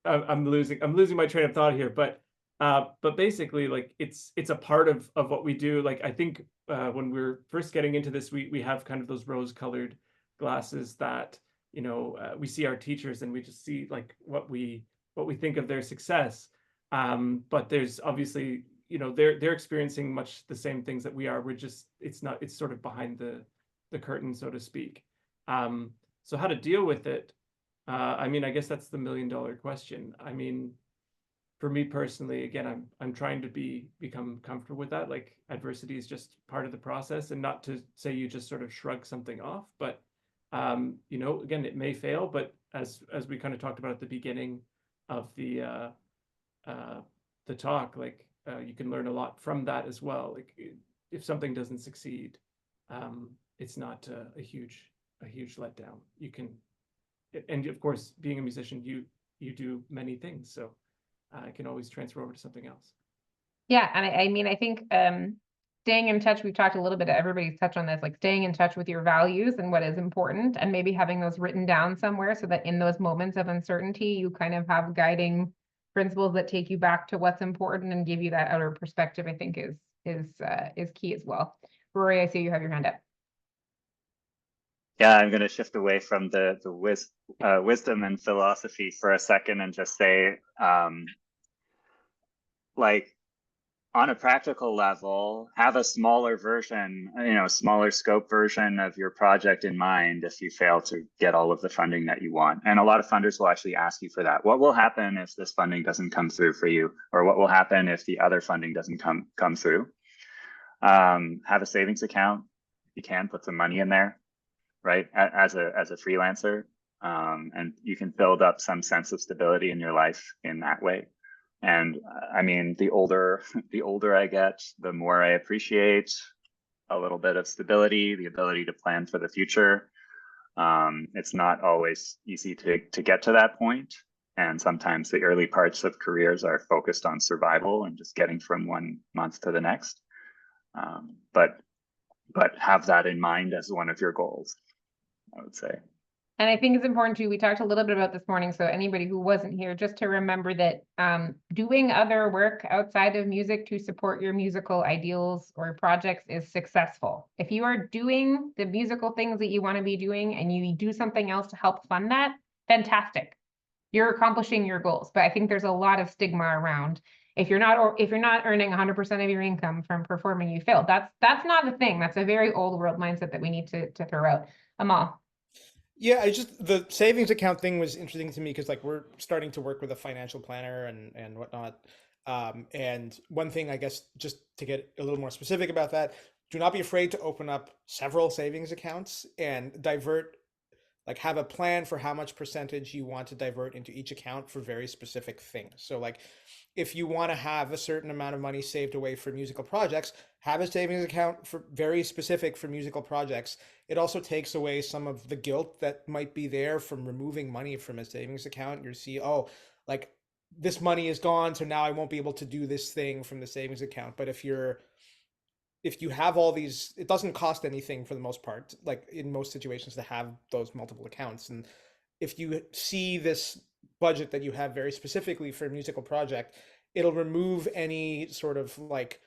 I'm losing my train of thought here, but basically like it's a part of what we do. Like I think when we're first getting into this, we have kind of those rose-colored glasses that we see our teachers and we just see like what we think of their success, but there's obviously they're experiencing much the same things that we are. It's sort of behind the curtain, so to speak. So how to deal with it? I mean, I guess that's the $1 million question. I mean, for me personally, again, I'm trying to become comfortable with that. Like adversity is just part of the process, and not to say you just sort of shrug something off, but again, it may fail, but as we kind of talked about at the beginning of the talk, like you can learn a lot from that as well. Like if something doesn't succeed, it's not a huge letdown. You can, and of course, being a musician, you do many things. So I can always transfer over to something else. Yeah, and I mean, I think staying in touch, we've talked a little bit, everybody's touched on this, like staying in touch with your values and what is important, and maybe having those written down somewhere so that in those moments of uncertainty, you kind of have guiding principles that take you back to what's important and give you that outer perspective, I think is key as well. Rory, I see you have your hand up. Yeah, I'm going to shift away from the wisdom and philosophy for a second and just say, like, on a practical level, have a smaller version, smaller scope version of your project in mind if you fail to get all of the funding that you want. And a lot of funders will actually ask you for that. What will happen if this funding doesn't come through for you? Or what will happen if the other funding doesn't come through? Have a savings account. If you can, put some money in there, right? As a freelancer. And you can build up some sense of stability in your life in that way. And I mean, the older I get, the more I appreciate a little bit of stability, the ability to plan for the future. It's not always easy to get to that point. And sometimes the early parts of careers are focused on survival and just getting from one month to the next. But have that in mind as one of your goals, I would say. And I think it's important too, we talked a little bit about this morning, so anybody who wasn't here, just to remember that doing other work outside of music to support your musical ideals or projects is successful. If you are doing the musical things that you want to be doing and you do something else to help fund that, fantastic. You're accomplishing your goals. But I think there's a lot of stigma around if you're not earning 100% of your income from performing, you failed. That's not a thing. That's a very old world mindset that we need to throw out. Amahl. Yeah, the savings account thing was interesting to me because like we're starting to work with a financial planner and whatnot. And one thing, I guess, just to get a little more specific about that, do not be afraid to open up several savings accounts and have a plan for how much percentage you want to divert into each account for very specific things. So like if you want to have a certain amount of money saved away for musical projects, have a savings account for very specific for musical projects. It also takes away some of the guilt that might be there from removing money from a savings account. You see, oh, like this money is gone, so now I won't be able to do this thing from the savings account. But if you have all these, it doesn't cost anything for the most part, like in most situations, to have those multiple accounts. And if you see this budget that you have very specifically for a musical project, it'll remove any sort of like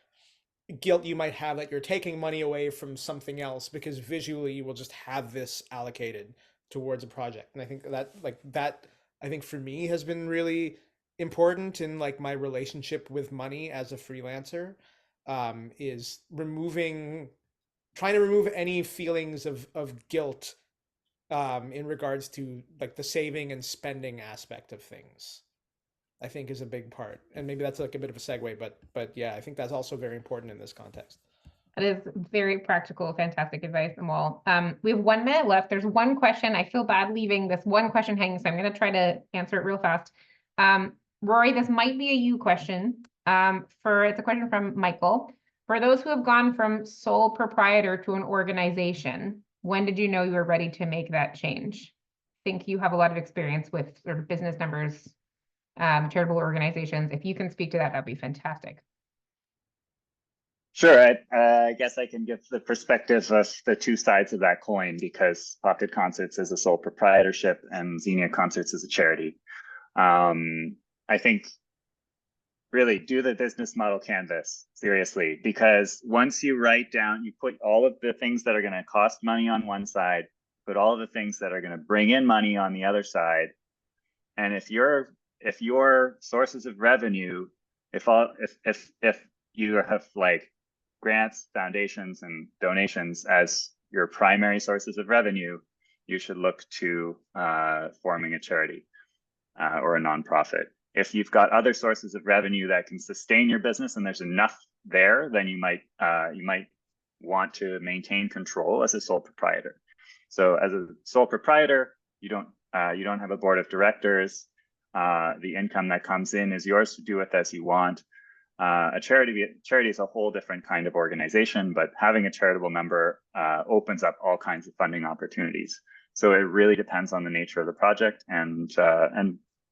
guilt you might have that you're taking money away from something else, because visually you will just have this allocated towards a project. And I think that I think for me has been really important in like my relationship with money as a freelancer, is trying to remove any feelings of guilt in regards to like the saving and spending aspect of things, I think is a big part. And maybe that's like a bit of a segue, but yeah, I think that's also very important in this context. That is very practical, fantastic advice, Amahl. We have 1 minute left. There's one question. I feel bad leaving this one question hanging, so I'm going to try to answer it real fast. Rory, this might be a you question. It's a question from Michael. For those who have gone from sole proprietor to an organization, when did you know you were ready to make that change? I think you have a lot of experience with sort of business numbers, charitable organizations. If you can speak to that, that'd be fantastic. Sure, I guess I can give the perspective of the two sides of that coin, because Pocket Concerts is a sole proprietorship and Xenia Concerts is a charity. I think really do the business model canvas, seriously, because once you write down, you put all of the things that are going to cost money on one side, put all of the things that are going to bring in money on the other side. And if your sources of revenue, if you have like grants, foundations, and donations as your primary sources of revenue, you should look to forming a charity or a nonprofit. If you've got other sources of revenue that can sustain your business and there's enough there, then you might want to maintain control as a sole proprietor. So as a sole proprietor, you don't have a board of directors. The income that comes in is yours to do with as you want. A charity is a whole different kind of organization, but having a charitable member opens up all kinds of funding opportunities. So it really depends on the nature of the project and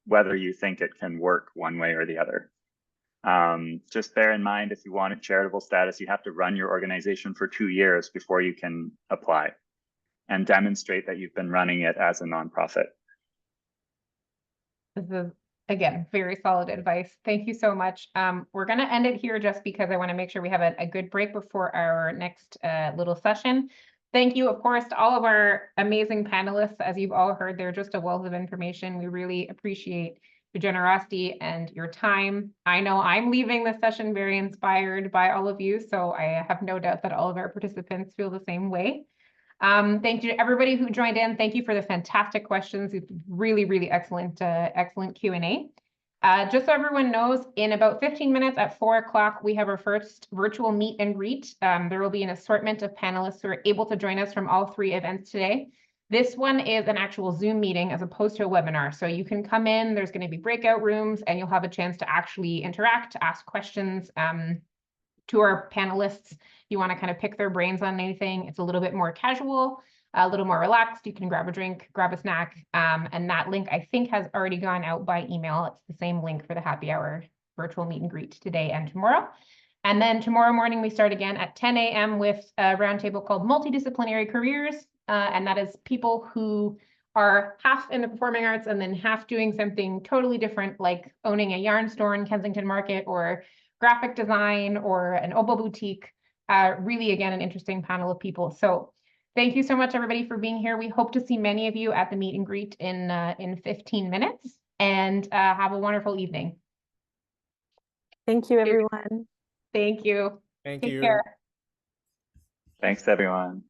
whether you think it can work one way or the other. Just bear in mind, if you want a charitable status, you have to run your organization for 2 years before you can apply and demonstrate that you've been running it as a nonprofit. This is, again, very solid advice. Thank you so much. We're going to end it here just because I want to make sure we have a good break before our next little session. Thank you, of course, to all of our amazing panelists. As you've all heard, they're just a wealth of information. We really appreciate your generosity and your time. I know I'm leaving this session very inspired by all of you, so I have no doubt that all of our participants feel the same way. Thank you to everybody who joined in. Thank you for the fantastic questions. It's really, really excellent, excellent Q&A. Just so everyone knows, in about 15 minutes at 4 o'clock, we have our first virtual meet and greet. There will be an assortment of panelists who are able to join us from all 3 events today. This one is an actual Zoom meeting as opposed to a webinar. So you can come in, there's going to be breakout rooms, and you'll have a chance to actually interact, ask questions to our panelists. You want to kind of pick their brains on anything. It's a little bit more casual, a little more relaxed. You can grab a drink, grab a snack, and that link I think has already gone out by email. It's the same link for the happy hour virtual meet and greet today and tomorrow. And then tomorrow morning we start again at 10 a.m. with a roundtable called Multidisciplinary Careers, and that is people who are half in the performing arts and then half doing something totally different, like owning a yarn store in Kensington Market or graphic design or an oboe boutique. Really, again, an interesting panel of people. So thank you so much, everybody, for being here. We hope to see many of you at the meet and greet in 15 minutes, and have a wonderful evening. Thank you, everyone. Thank you. Thank Take you. care. Thanks, everyone.